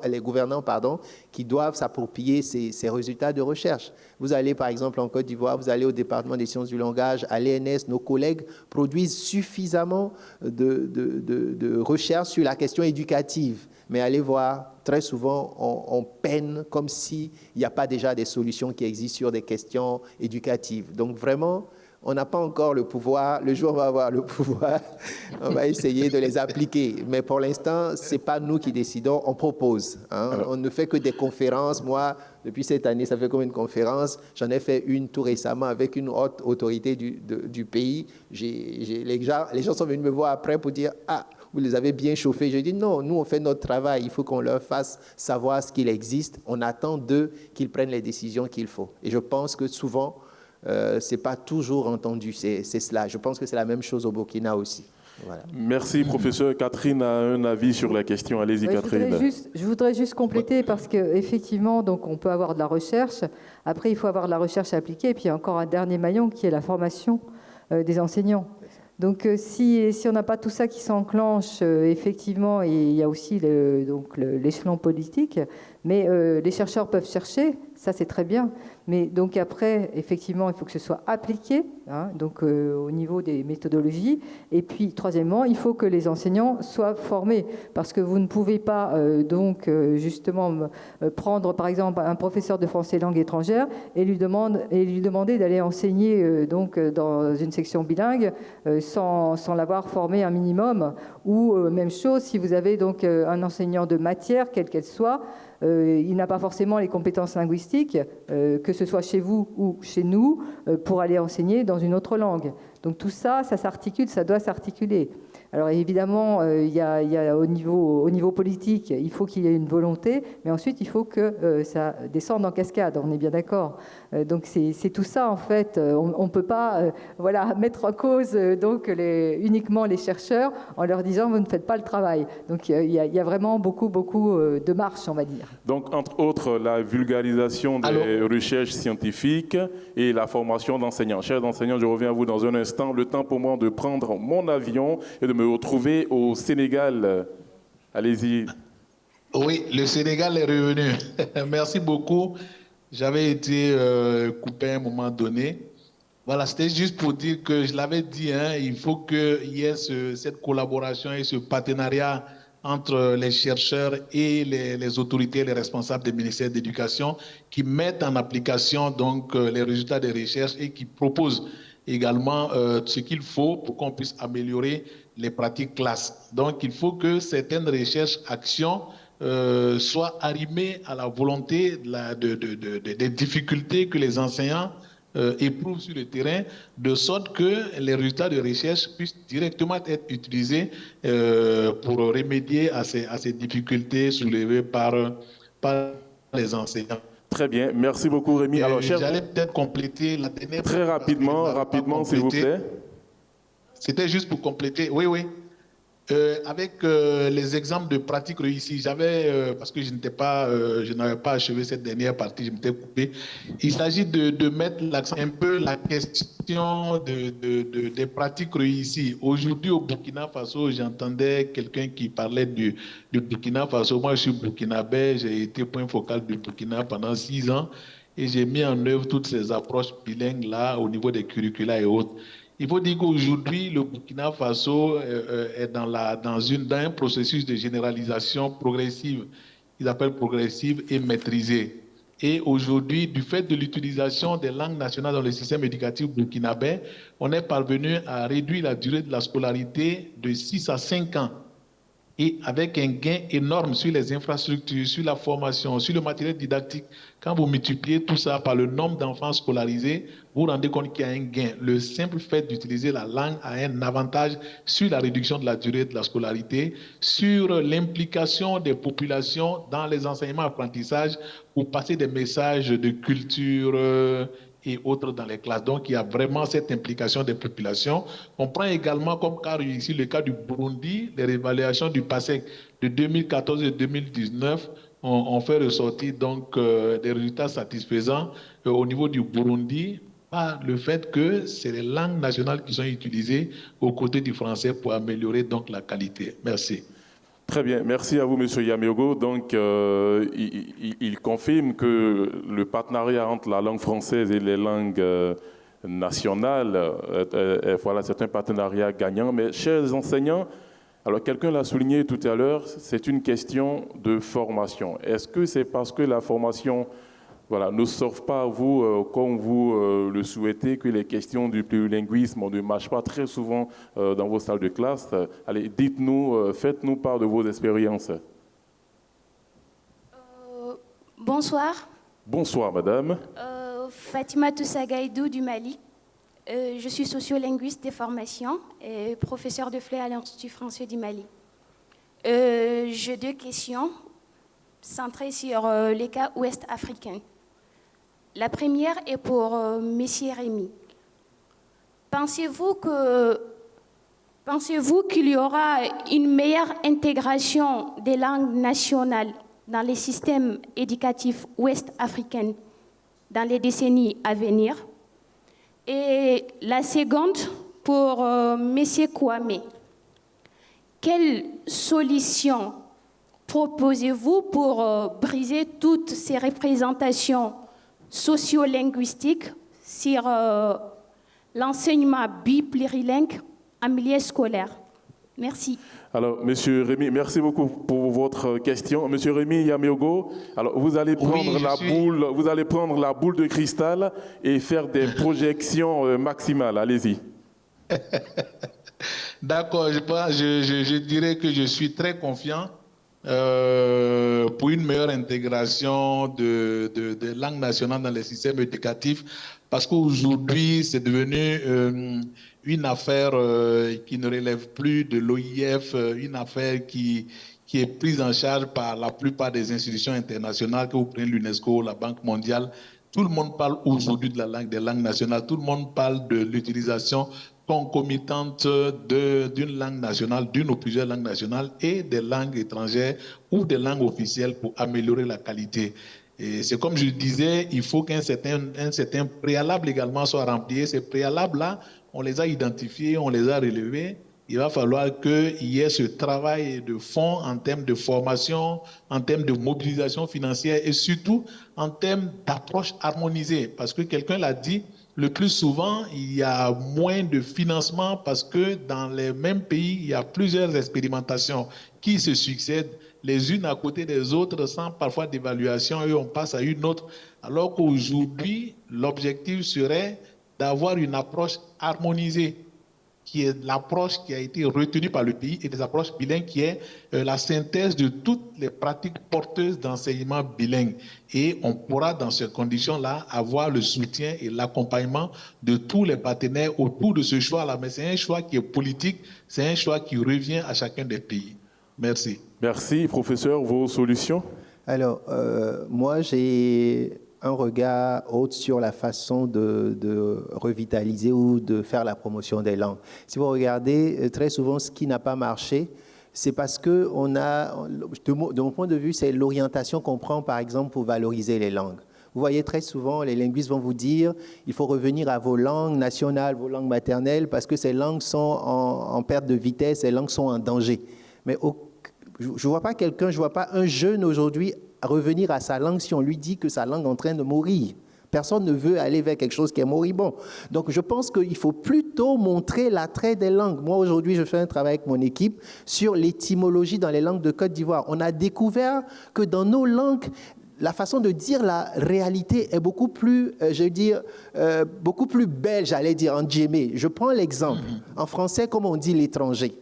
s'approprier ces résultats de recherche. Vous allez, par exemple, en Côte d'Ivoire, vous allez au département des sciences du langage, à l'ENS, nos collègues produisent suffisamment de recherches sur la question éducative. Mais allez voir, très souvent, on peine comme s'il n'y a pas déjà des solutions qui existent sur des questions éducatives. Donc, vraiment, on n'a pas encore le pouvoir. Le jour où on va avoir le pouvoir, on va essayer de les appliquer. Mais pour l'instant, ce n'est pas nous qui décidons, on propose. On ne fait que des conférences. Moi, depuis cette année, ça fait comme une conférence. J'en ai fait une tout récemment avec une haute autorité du pays. Les gens sont venus me voir après pour dire « Ah, vous les avez bien chauffés ». J'ai dit « Non, nous, on fait notre travail. Il faut qu'on leur fasse savoir ce qu'il existe. On attend d'eux qu'ils prennent les décisions qu'il faut. » Et je pense que souvent, ce n'est pas toujours entendu, c'est cela. Je pense que c'est la même chose au Burkina aussi. Voilà. Merci, professeur. Catherine a un avis sur la question. Allez-y, Catherine. Je voudrais juste compléter parce qu'effectivement, on peut avoir de la recherche. Après, il faut avoir de la recherche appliquée. Et puis, il y a encore un dernier maillon qui est la formation des enseignants. Donc, si on n'a pas tout ça qui s'enclenche, effectivement, et il y a aussi l'échelon politique, mais les chercheurs peuvent chercher, ça c'est très bien. Mais donc après, effectivement, il faut que ce soit appliqué, au niveau des méthodologies. Et puis, troisièmement, il faut que les enseignants soient formés, parce que vous ne pouvez pas justement prendre, par exemple, un professeur de français langue étrangère et lui demander d'aller enseigner dans une section bilingue sans l'avoir formé un minimum. Ou même chose, si vous avez donc un enseignant de matière, quelle qu'elle soit, il n'a pas forcément les compétences linguistiques, que ce soit chez vous ou chez nous, pour aller enseigner dans une autre langue. Donc tout ça, ça s'articule, ça doit s'articuler. Alors évidemment, il y a au niveau politique, il faut qu'il y ait une volonté, mais ensuite il faut que ça descende en cascade, on est bien d'accord. Donc c'est tout ça en fait. On ne peut pas mettre en cause uniquement les chercheurs en leur disant vous ne faites pas le travail. Donc il y a vraiment beaucoup de marches, on va dire. Donc entre autres, la vulgarisation des recherches scientifiques et la formation d'enseignants. Chers enseignants, je reviens à vous dans un instant. Le temps pour moi de prendre mon avion et de me retrouver au Sénégal. Allez-y. Oui, le Sénégal est revenu. Merci beaucoup. J'avais été coupé à un moment donné. Voilà, c'était juste pour dire que je l'avais dit, hein, il faut qu'il y ait cette collaboration et ce partenariat entre les chercheurs et les autorités, les responsables des ministères d'éducation qui mettent en application donc les résultats des recherches et qui proposent également ce qu'il faut pour qu'on puisse améliorer les pratiques classes. Donc, il faut que certaines recherches, actions soient arrimées à la volonté des difficultés que les enseignants éprouvent sur le terrain, de sorte que les résultats de recherche puissent directement être utilisés pour remédier à ces difficultés soulevées par les enseignants. Très bien, merci beaucoup Rémi. Alors, j'allais peut-être compléter la dernière. Très rapidement, s'il vous plaît. C'était juste pour compléter. Oui. Avec les exemples de pratiques réussies, parce que je n'avais pas achevé cette dernière partie, je m'étais coupé. Il s'agit de mettre l'accent un peu la question des pratiques réussies. Aujourd'hui, au Burkina Faso, j'entendais quelqu'un qui parlait du Burkina Faso. Moi, je suis burkinabé, j'ai été point focal du Burkina pendant 6 ans et j'ai mis en œuvre toutes ces approches bilingues là au niveau des curricula et autres. Il faut dire qu'aujourd'hui, le Burkina Faso est dans un processus de généralisation progressive. Ils appellent progressive et maîtrisée. Et aujourd'hui, du fait de l'utilisation des langues nationales dans le système éducatif burkinabé, on est parvenu à réduire la durée de la scolarité de 6 à 5 ans. Et avec un gain énorme sur les infrastructures, sur la formation, sur le matériel didactique. Quand vous multipliez tout ça par le nombre d'enfants scolarisés, vous vous rendez compte qu'il y a un gain. Le simple fait d'utiliser la langue a un avantage sur la réduction de la durée de la scolarité, sur l'implication des populations dans les enseignements-apprentissages pour passer des messages de culture et autres dans les classes. Donc, il y a vraiment cette implication des populations. On prend également comme cas ici le cas du Burundi, les réévaluations du PASEC de 2014 et 2019 ont fait ressortir donc des résultats satisfaisants au niveau du Burundi par le fait que c'est les langues nationales qui sont utilisées aux côtés du français pour améliorer donc la qualité. Merci. Très bien, merci à vous, M. Yameogo. Donc, il confirme que le partenariat entre la langue française et les langues nationales, voilà, c'est un partenariat gagnant. Mais, chers enseignants, alors quelqu'un l'a souligné tout à l'heure, c'est une question de formation. Est-ce que c'est parce que la formation ne s'offre pas à vous comme vous le souhaitez, que les questions du plurilinguisme ne marchent pas très souvent dans vos salles de classe? Allez, dites-nous, faites-nous part de vos expériences. Bonsoir. Bonsoir, madame. Fatima Toussagaïdou du Mali. Je suis sociolinguiste de formation et professeur de FLE à l'Institut français du Mali. J'ai 2 questions centrées sur les cas ouest-africains. La première est pour M. Rémi. Pensez-vous qu'il y aura une meilleure intégration des langues nationales dans les systèmes éducatifs ouest-africains dans les décennies à venir? Et la seconde pour M. Kwame. Quelle solution proposez-vous pour briser toutes ces représentations sociolinguistiques sur l'enseignement biplurilingue en milieu scolaire? Merci. Alors, Monsieur Rémi, merci beaucoup pour votre question. Monsieur Rémi Yameogo, alors vous allez prendre la boule de cristal et faire des projections maximales. Allez-y. D'accord, je dirais que je suis très confiant pour une meilleure intégration de langues nationales dans les systèmes éducatifs, parce qu'aujourd'hui, c'est devenu une affaire qui ne relève plus de l'OIF, une affaire qui est prise en charge par la plupart des institutions internationales, que vous prenez l'UNESCO, la Banque mondiale. Tout le monde parle aujourd'hui des langues nationales, tout le monde parle de l'utilisation concomitante d'une langue nationale, d'une ou plusieurs langues nationales et des langues étrangères ou des langues officielles pour améliorer la qualité. Et c'est comme je disais, il faut qu'un certain préalable également soit rempli. Ces préalables-là, on les a identifiés, on les a relevés. Il va falloir qu'il y ait ce travail de fond en termes de formation, en termes de mobilisation financière et surtout en termes d'approche harmonisée. Parce que quelqu'un l'a dit, le plus souvent, il y a moins de financement parce que dans les mêmes pays, il y a plusieurs expérimentations qui se succèdent les unes à côté des autres sans parfois d'évaluation et on passe à une autre. Alors qu'aujourd'hui, l'objectif serait d'avoir une approche harmonisée qui est l'approche qui a été retenue par le pays et des approches bilingues qui est la synthèse de toutes les pratiques porteuses d'enseignement bilingue. Et on pourra, dans ces conditions-là, avoir le soutien et l'accompagnement de tous les partenaires autour de ce choix-là. Mais c'est un choix qui est politique, c'est un choix qui revient à chacun des pays. Merci. Merci. Professeur, vos solutions? Alors, moi, j'ai un regard autre sur la façon de revitaliser ou de faire la promotion des langues. Si vous regardez, très souvent, ce qui n'a pas marché, c'est parce que on a, de mon point de vue, c'est l'orientation qu'on prend, par exemple, pour valoriser les langues. Vous voyez, très souvent, les linguistes vont vous dire il faut revenir à vos langues nationales, vos langues maternelles, parce que ces langues sont en perte de vitesse, ces langues sont en danger. Mais je ne vois pas quelqu'un, je ne vois pas un jeune aujourd'hui revenir à sa langue si on lui dit que sa langue est en train de mourir. Personne ne veut aller vers quelque chose qui est moribond. Donc, je pense qu'il faut plutôt montrer l'attrait des langues. Moi, aujourd'hui, je fais un travail avec mon équipe sur l'étymologie dans les langues de Côte d'Ivoire. On a découvert que dans nos langues, la façon de dire la réalité est beaucoup plus, beaucoup plus belle, j'allais dire, en djémé. Je prends l'exemple. En français, comment on dit l'étranger?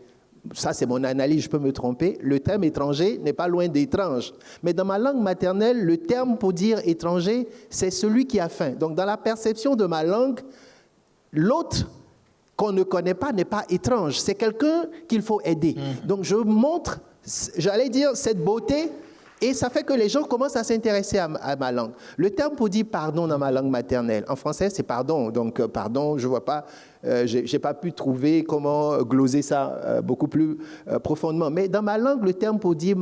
Ça, c'est mon analyse, je peux me tromper. Le terme étranger n'est pas loin d'étrange. Mais dans ma langue maternelle, le terme pour dire étranger, c'est celui qui a faim. Donc, dans la perception de ma langue, l'autre qu'on ne connaît pas n'est pas étrange. C'est quelqu'un qu'il faut aider. Donc, je montre, j'allais dire, cette beauté. Et ça fait que les gens commencent à s'intéresser à ma langue. Le terme pour dire pardon dans ma langue maternelle, en français, c'est pardon. Donc, pardon, je ne vois pas, je n'ai pas pu trouver comment gloser ça beaucoup plus profondément. Mais dans ma langue, le terme pour dire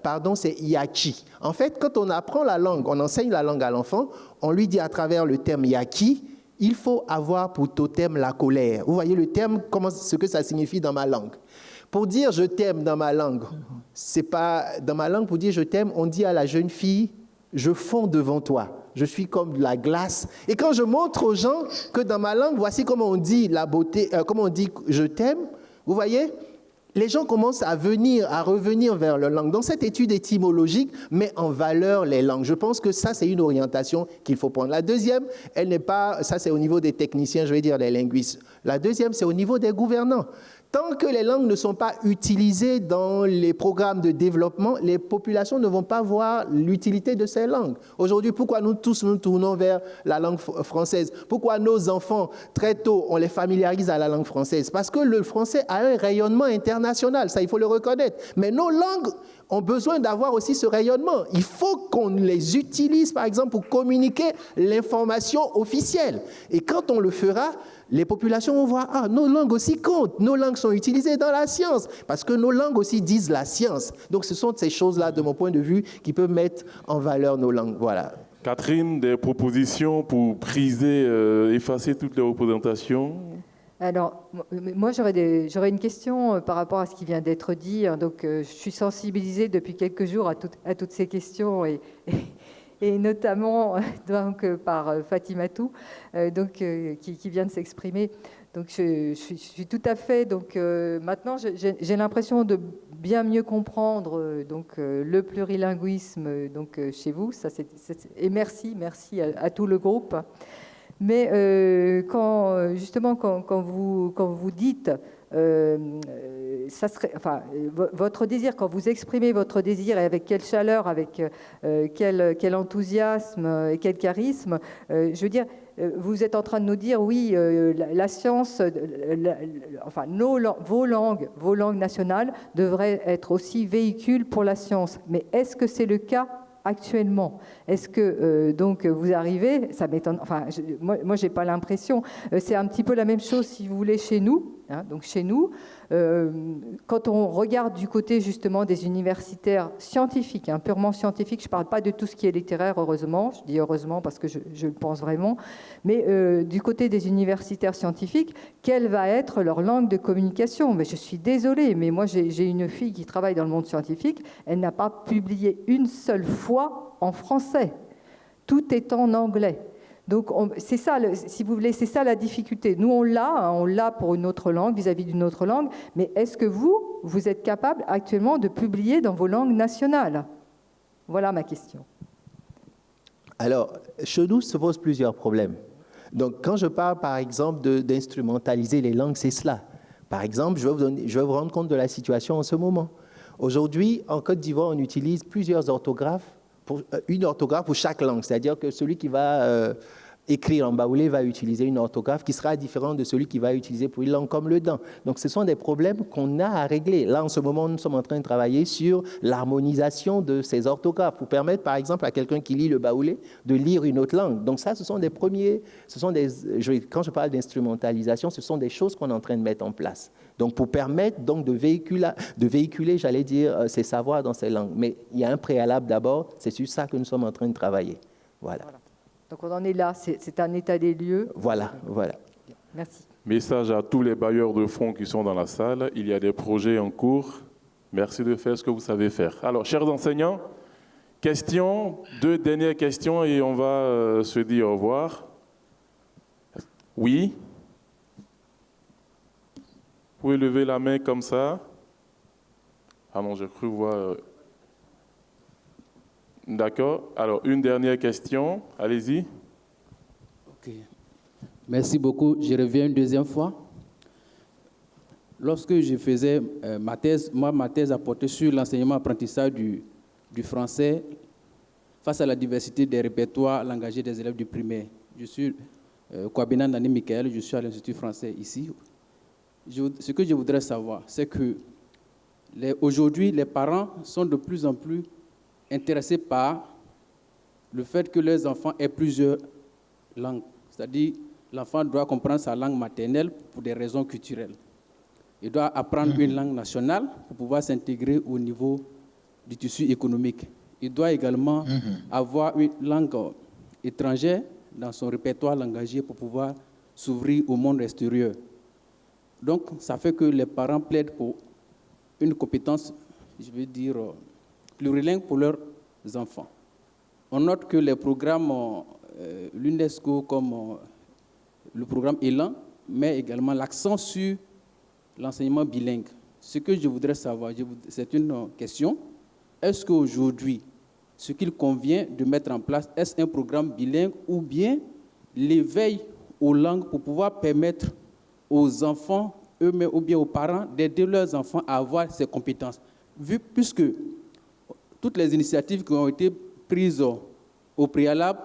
pardon, c'est yachi. En fait, quand on apprend la langue, on enseigne la langue à l'enfant, on lui dit à travers le terme yaki, il faut avoir pour totem la colère. Vous voyez le terme, ce que ça signifie dans ma langue. Pour dire je t'aime dans ma langue, c'est pas dans ma langue pour dire je t'aime, on dit à la jeune fille je fonds devant toi, je suis comme de la glace. Et quand je montre aux gens que dans ma langue, voici comment on dit la beauté, comment on dit je t'aime, vous voyez, les gens commencent à revenir vers leur langue. Donc cette étude étymologique met en valeur les langues. Je pense que ça c'est une orientation qu'il faut prendre. La deuxième, elle n'est pas, ça c'est au niveau des techniciens, je vais dire des linguistes. La deuxième, c'est au niveau des gouvernants. Tant que les langues ne sont pas utilisées dans les programmes de développement, les populations ne vont pas voir l'utilité de ces langues. Aujourd'hui, pourquoi nous tous nous tournons vers la langue française? Pourquoi nos enfants, très tôt, on les familiarise à la langue française? Parce que le français a un rayonnement international, ça il faut le reconnaître. Mais nos langues ont besoin d'avoir aussi ce rayonnement. Il faut qu'on les utilise, par exemple, pour communiquer l'information officielle. Et quand on le fera, les populations vont voir, ah, nos langues aussi comptent, nos langues sont utilisées dans la science, parce que nos langues aussi disent la science. Donc ce sont ces choses-là, de mon point de vue, qui peuvent mettre en valeur nos langues. Voilà. Catherine, des propositions pour briser, effacer toutes les représentations? Alors, moi, j'aurais une question par rapport à ce qui vient d'être dit. Donc, je suis sensibilisée depuis quelques jours à toutes ces questions et notamment donc, par Fatimatou, qui vient de s'exprimer. Donc, je suis tout à fait. Donc, maintenant, j'ai l'impression de bien mieux comprendre le plurilinguisme chez vous. Et merci à tout le groupe. Mais quand vous dites, ça serait, enfin, votre désir, quand vous exprimez votre désir et avec quelle chaleur, avec quel enthousiasme et quel charisme, je veux dire, vous êtes en train de nous dire, oui, la science, enfin, vos langues nationales devraient être aussi véhicules pour la science. Mais est-ce que c'est le cas actuellement? Est-ce que donc vous arrivez, ça m'étonne, enfin moi j'ai pas l'impression, c'est un petit peu la même chose si vous voulez chez nous, hein, donc chez nous, quand on regarde du côté justement des universitaires scientifiques, hein, purement scientifiques, je parle pas de tout ce qui est littéraire, heureusement, je dis heureusement parce que je le pense vraiment, mais du côté des universitaires scientifiques, quelle va être leur langue de communication? Mais je suis désolée, mais moi j'ai une fille qui travaille dans le monde scientifique, elle n'a pas publié une seule fois en français. Tout est en anglais. Donc, c'est ça, si vous voulez, c'est ça la difficulté. Nous, on l'a pour une autre langue, vis-à-vis d'une autre langue, mais est-ce que vous êtes capable actuellement de publier dans vos langues nationales? Voilà ma question. Alors, chez nous se posent plusieurs problèmes. Donc, quand je parle, par exemple, d'instrumentaliser les langues, c'est cela. Par exemple, je vais vous rendre compte de la situation en ce moment. Aujourd'hui, en Côte d'Ivoire, on utilise plusieurs orthographes, une orthographe pour chaque langue. C'est-à-dire que celui qui va écrire en baoulé va utiliser une orthographe qui sera différente de celui qui va utiliser pour une langue comme le dan. Donc, ce sont des problèmes qu'on a à régler. Là, en ce moment, nous sommes en train de travailler sur l'harmonisation de ces orthographes pour permettre, par exemple, à quelqu'un qui lit le baoulé de lire une autre langue. Donc, ça, ce sont des premiers... quand je parle d'instrumentalisation, ce sont des choses qu'on est en train de mettre en place. Donc, pour permettre donc, de véhiculer, j'allais dire, ces savoirs dans ces langues. Mais il y a un préalable d'abord, c'est sur ça que nous sommes en train de travailler. Voilà. Donc on en est là, c'est un état des lieux. Voilà. Merci. Message à tous les bailleurs de fonds qui sont dans la salle. Il y a des projets en cours. Merci de faire ce que vous savez faire. Alors, chers enseignants, questions, 2 dernières questions et on va se dire au revoir. Oui? Vous pouvez lever la main comme ça. Ah non, j'ai cru voir... D'accord. Alors, une dernière question. Allez-y. Ok. Merci beaucoup. Je reviens une deuxième fois. Lorsque je faisais ma thèse a porté sur l'enseignement-apprentissage du français face à la diversité des répertoires langagiers des élèves du primaire. Je suis Kwabena Nani Michael, je suis à l'Institut français ici. Ce que je voudrais savoir, c'est que aujourd'hui, les parents sont de plus en plus intéressés par le fait que leurs enfants aient plusieurs langues. C'est-à-dire, l'enfant doit comprendre sa langue maternelle pour des raisons culturelles. Il doit apprendre une langue nationale pour pouvoir s'intégrer au niveau du tissu économique. Il doit également avoir une langue étrangère dans son répertoire langagier pour pouvoir s'ouvrir au monde extérieur. Donc, ça fait que les parents plaident pour une compétence, je veux dire, plurilingue pour leurs enfants. On note que les programmes, l'UNESCO comme le programme Élan, met également l'accent sur l'enseignement bilingue. Ce que je voudrais savoir, c'est une question, est-ce qu'aujourd'hui, ce qu'il convient de mettre en place, est-ce un programme bilingue ou bien l'éveil aux langues pour pouvoir permettre aux enfants eux-mêmes ou bien aux parents d'aider leurs enfants à avoir ces compétences, puisque toutes les initiatives qui ont été prises au préalable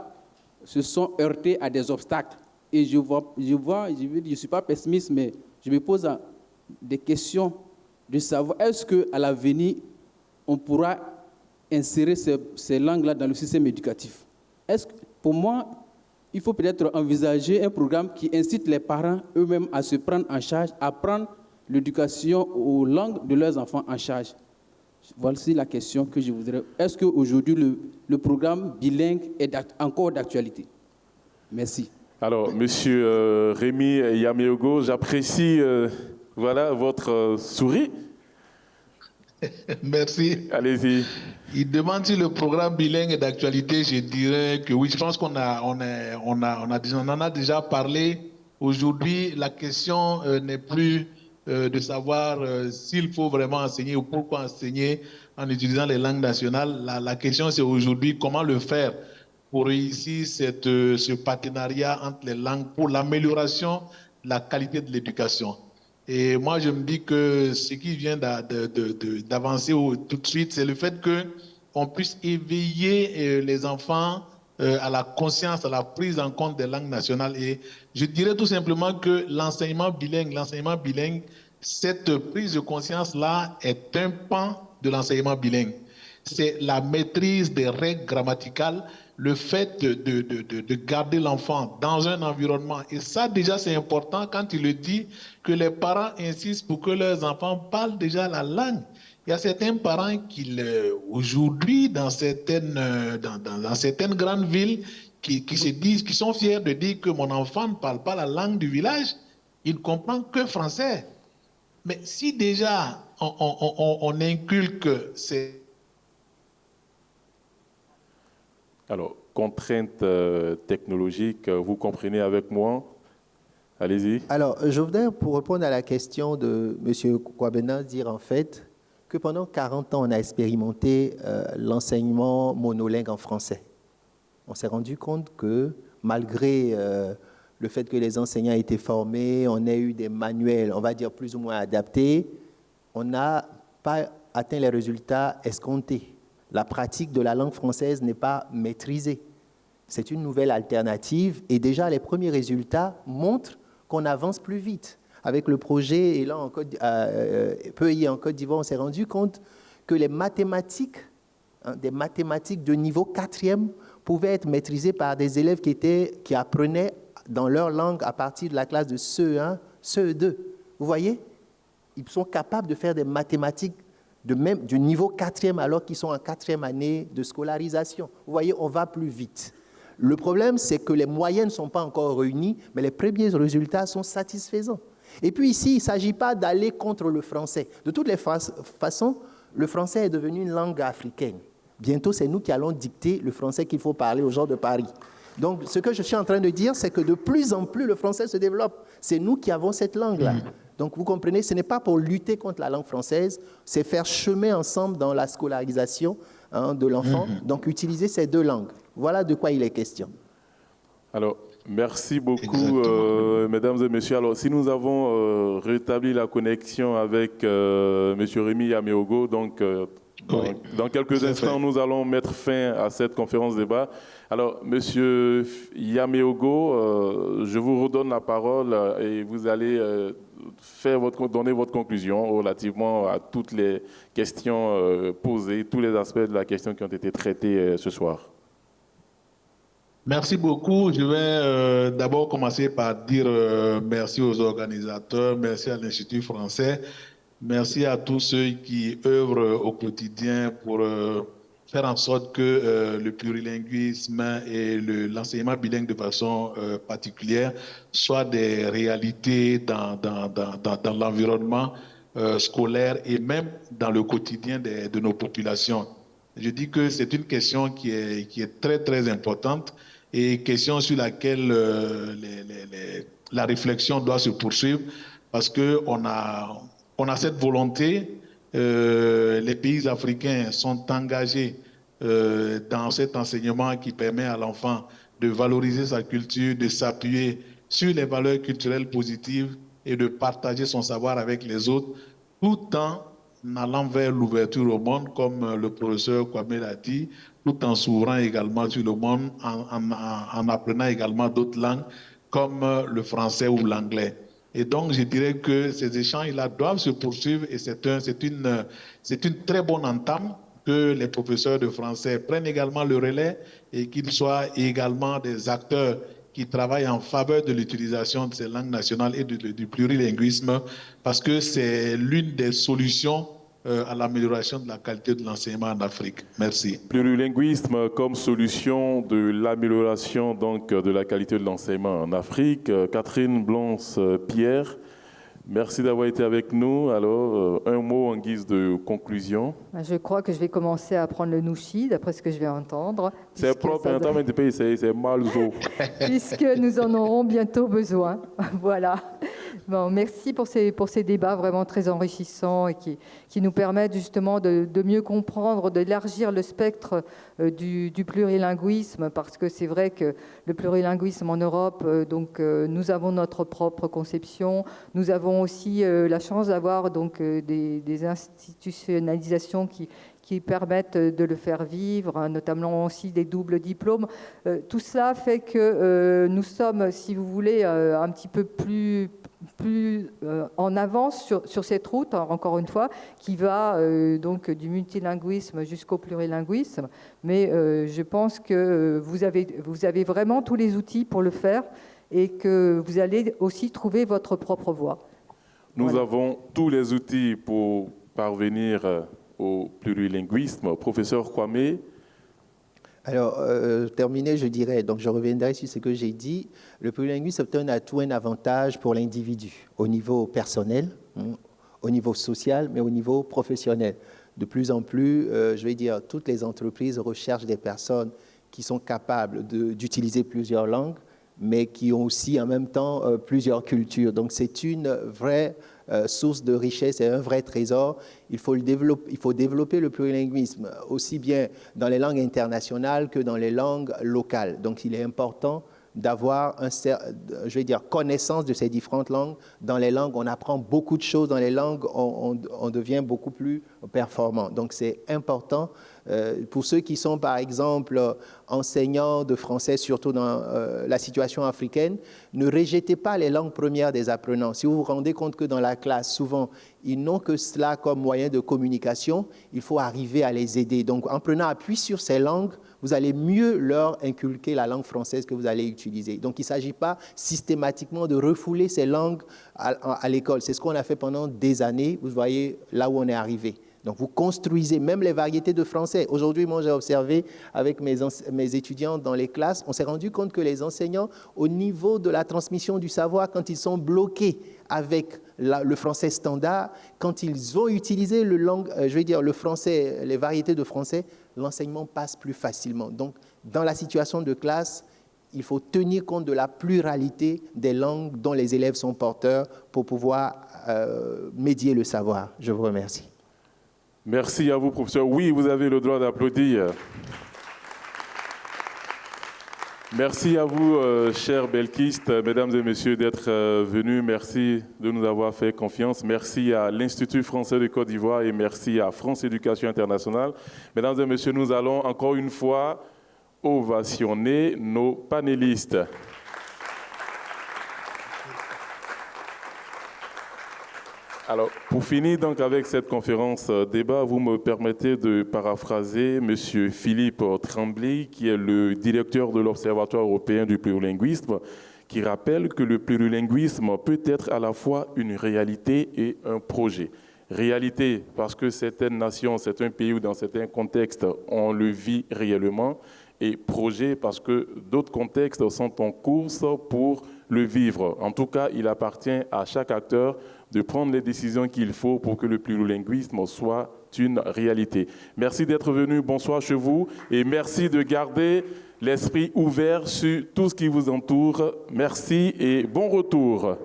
se sont heurtées à des obstacles. Et je ne suis pas pessimiste, mais je me pose des questions de savoir, est-ce qu'à l'avenir, on pourra insérer ces langues-là dans le système éducatif? Pour moi, il faut peut-être envisager un programme qui incite les parents eux-mêmes à se prendre en charge, à prendre l'éducation aux langues de leurs enfants en charge. Voici la question que je voudrais. Est-ce qu'aujourd'hui, le programme bilingue est encore d'actualité? Merci. Alors, Monsieur Rémi Yaméogo, j'apprécie votre souris. Merci. Allez-y. Il demande si le programme bilingue est d'actualité. Je dirais que oui. Je pense qu'on en a déjà parlé. Aujourd'hui, la question n'est plus de savoir s'il faut vraiment enseigner ou pourquoi enseigner en utilisant les langues nationales. La question, c'est aujourd'hui comment le faire pour réussir ce partenariat entre les langues pour l'amélioration de la qualité de l'éducation. Et moi, je me dis que ce qui vient d'avancer tout de suite, c'est le fait qu'on puisse éveiller les enfants à la conscience, à la prise en compte des langues nationales. Et je dirais tout simplement que l'enseignement bilingue, cette prise de conscience-là est un pan de l'enseignement bilingue. C'est la maîtrise des règles grammaticales, le fait de garder l'enfant dans un environnement. Et ça, déjà, c'est important quand il le dit, que les parents insistent pour que leurs enfants parlent déjà la langue. Il y a certains parents qui, aujourd'hui, dans certaines grandes villes, qui se disent, qui sont fiers de dire que mon enfant ne parle pas la langue du village, il ne comprend que français. Mais si déjà on inculque ces... Alors, contraintes technologiques. Vous comprenez avec moi? Allez-y. Alors, je voudrais, pour répondre à la question de M. Kwabena, dire en fait que pendant 40 ans, on a expérimenté l'enseignement monolingue en français. On s'est rendu compte que malgré le fait que les enseignants aient été formés, on ait eu des manuels, on va dire plus ou moins adaptés, on n'a pas atteint les résultats escomptés. La pratique de la langue française n'est pas maîtrisée. C'est une nouvelle alternative et déjà les premiers résultats montrent qu'on avance plus vite. Avec le projet et là en PEI en Côte d'Ivoire, on s'est rendu compte que les mathématiques, des mathématiques de niveau 4e, pouvaient être maîtrisées par des élèves qui apprenaient dans leur langue à partir de la classe de CE1, CE2. Vous voyez? Ils sont capables de faire des mathématiques du niveau 4e alors qu'ils sont en 4e année de scolarisation. Vous voyez, on va plus vite. Le problème, c'est que les moyennes ne sont pas encore réunies, mais les premiers résultats sont satisfaisants. Et puis ici, il ne s'agit pas d'aller contre le français. De toutes les façons, le français est devenu une langue africaine. Bientôt, c'est nous qui allons dicter le français qu'il faut parler aux gens de Paris. Donc, ce que je suis en train de dire, c'est que de plus en plus, le français se développe. C'est nous qui avons cette langue-là. Donc, vous comprenez, ce n'est pas pour lutter contre la langue française, c'est faire chemin ensemble dans la scolarisation de l'enfant. Donc, utiliser ces deux langues. Voilà de quoi il est question. Alors, merci beaucoup, mesdames et messieurs. Alors, si nous avons rétabli la connexion avec M. Rémi Yaméogo, donc dans quelques instants, nous allons mettre fin à cette conférence débat. Alors, M. Yaméogo, je vous redonne la parole et vous allez donner votre conclusion relativement à toutes les questions posées, tous les aspects de la question qui ont été traités ce soir. Merci beaucoup. Je vais d'abord commencer par dire merci aux organisateurs, merci à l'Institut français, merci à tous ceux qui œuvrent au quotidien pour faire en sorte que le plurilinguisme et l'enseignement bilingue de façon particulière soient des réalités dans l'environnement scolaire et même dans le quotidien de nos populations. Je dis que c'est une question qui est très, très importante et question sur laquelle la réflexion doit se poursuivre parce qu'on a cette volonté, les pays africains sont engagés dans cet enseignement qui permet à l'enfant de valoriser sa culture, de s'appuyer sur les valeurs culturelles positives et de partager son savoir avec les autres, tout en allant vers l'ouverture au monde, comme le professeur Kwame l'a dit, tout en s'ouvrant également sur le monde, en apprenant également d'autres langues, comme le français ou l'anglais. Et donc, je dirais que ces échanges-là doivent se poursuivre et c'est une très bonne entame que les professeurs de français prennent également le relais et qu'ils soient également des acteurs qui travaillent en faveur de l'utilisation de ces langues nationales et du plurilinguisme parce que c'est l'une des solutions à l'amélioration de la qualité de l'enseignement en Afrique. Merci. Plurilinguisme comme solution de l'amélioration donc de la qualité de l'enseignement en Afrique. Catherine Blance-Pierre, merci d'avoir été avec nous. Alors, un mot en guise de conclusion. Je crois que je vais commencer à apprendre le nouchi, d'après ce que je vais entendre. C'est propre, en termes de pays, c'est malzo. Puisque nous en aurons bientôt besoin. Voilà. Bon, merci pour ces débats vraiment très enrichissants et qui nous permettent justement de mieux comprendre, d'élargir le spectre du plurilinguisme, parce que c'est vrai que le plurilinguisme en Europe, nous avons notre propre conception, nous avons aussi la chance d'avoir donc des institutionnalisations qui permettent de le faire vivre, notamment aussi des doubles diplômes. Tout cela fait que nous sommes, si vous voulez, un petit peu plus en avance sur cette route, encore une fois, qui va donc du multilinguisme jusqu'au plurilinguisme. Mais je pense que vous avez vraiment tous les outils pour le faire et que vous allez aussi trouver votre propre voie. Nous avons tous les outils pour parvenir au plurilinguisme. Professeur Kwame. Alors, terminé, je dirais, donc je reviendrai sur ce que j'ai dit. Le plurilinguisme est un atout, un avantage pour l'individu, au niveau personnel, au niveau social, mais au niveau professionnel. De plus en plus, je vais dire, toutes les entreprises recherchent des personnes qui sont capables d'utiliser plusieurs langues, mais qui ont aussi en même temps plusieurs cultures. Donc c'est une vraie source de richesse et un vrai trésor. Il faut développer le plurilinguisme aussi bien dans les langues internationales que dans les langues locales. Donc il est important d'avoir connaissance de ces différentes langues. Dans les langues, on apprend beaucoup de choses. Dans les langues, on devient beaucoup plus performant. Donc c'est important. Pour ceux qui sont, par exemple, enseignants de français, surtout dans la situation africaine, ne rejetez pas les langues premières des apprenants. Si vous vous rendez compte que dans la classe, souvent, ils n'ont que cela comme moyen de communication, il faut arriver à les aider. Donc, en prenant appui sur ces langues, vous allez mieux leur inculquer la langue française que vous allez utiliser. Donc, il ne s'agit pas systématiquement de refouler ces langues à l'école. C'est ce qu'on a fait pendant des années. Vous voyez là où on est arrivé. Donc, vous construisez même les variétés de français. Aujourd'hui, moi, j'ai observé avec mes étudiants dans les classes, on s'est rendu compte que les enseignants, au niveau de la transmission du savoir, quand ils sont bloqués avec le français standard, quand ils vont utiliser le français, les variétés de français, l'enseignement passe plus facilement. Donc, dans la situation de classe, il faut tenir compte de la pluralité des langues dont les élèves sont porteurs pour pouvoir médier le savoir. Je vous remercie. Merci à vous, professeur. Oui, vous avez le droit d'applaudir. Merci à vous, chers belkistes, mesdames et messieurs, d'être venus. Merci de nous avoir fait confiance. Merci à l'Institut français de Côte d'Ivoire et merci à France Éducation Internationale. Mesdames et messieurs, nous allons encore une fois ovationner nos panélistes. Alors, pour finir donc avec cette conférence débat, vous me permettez de paraphraser M. Philippe Tremblay, qui est le directeur de l'Observatoire européen du plurilinguisme, qui rappelle que le plurilinguisme peut être à la fois une réalité et un projet. Réalité, parce que certaines nations, certains pays ou dans certains contextes, on le vit réellement, et projet, parce que d'autres contextes sont en course pour le vivre. En tout cas, il appartient à chaque acteur de prendre les décisions qu'il faut pour que le plurilinguisme soit une réalité. Merci d'être venu, bonsoir chez vous, et merci de garder l'esprit ouvert sur tout ce qui vous entoure. Merci et bon retour.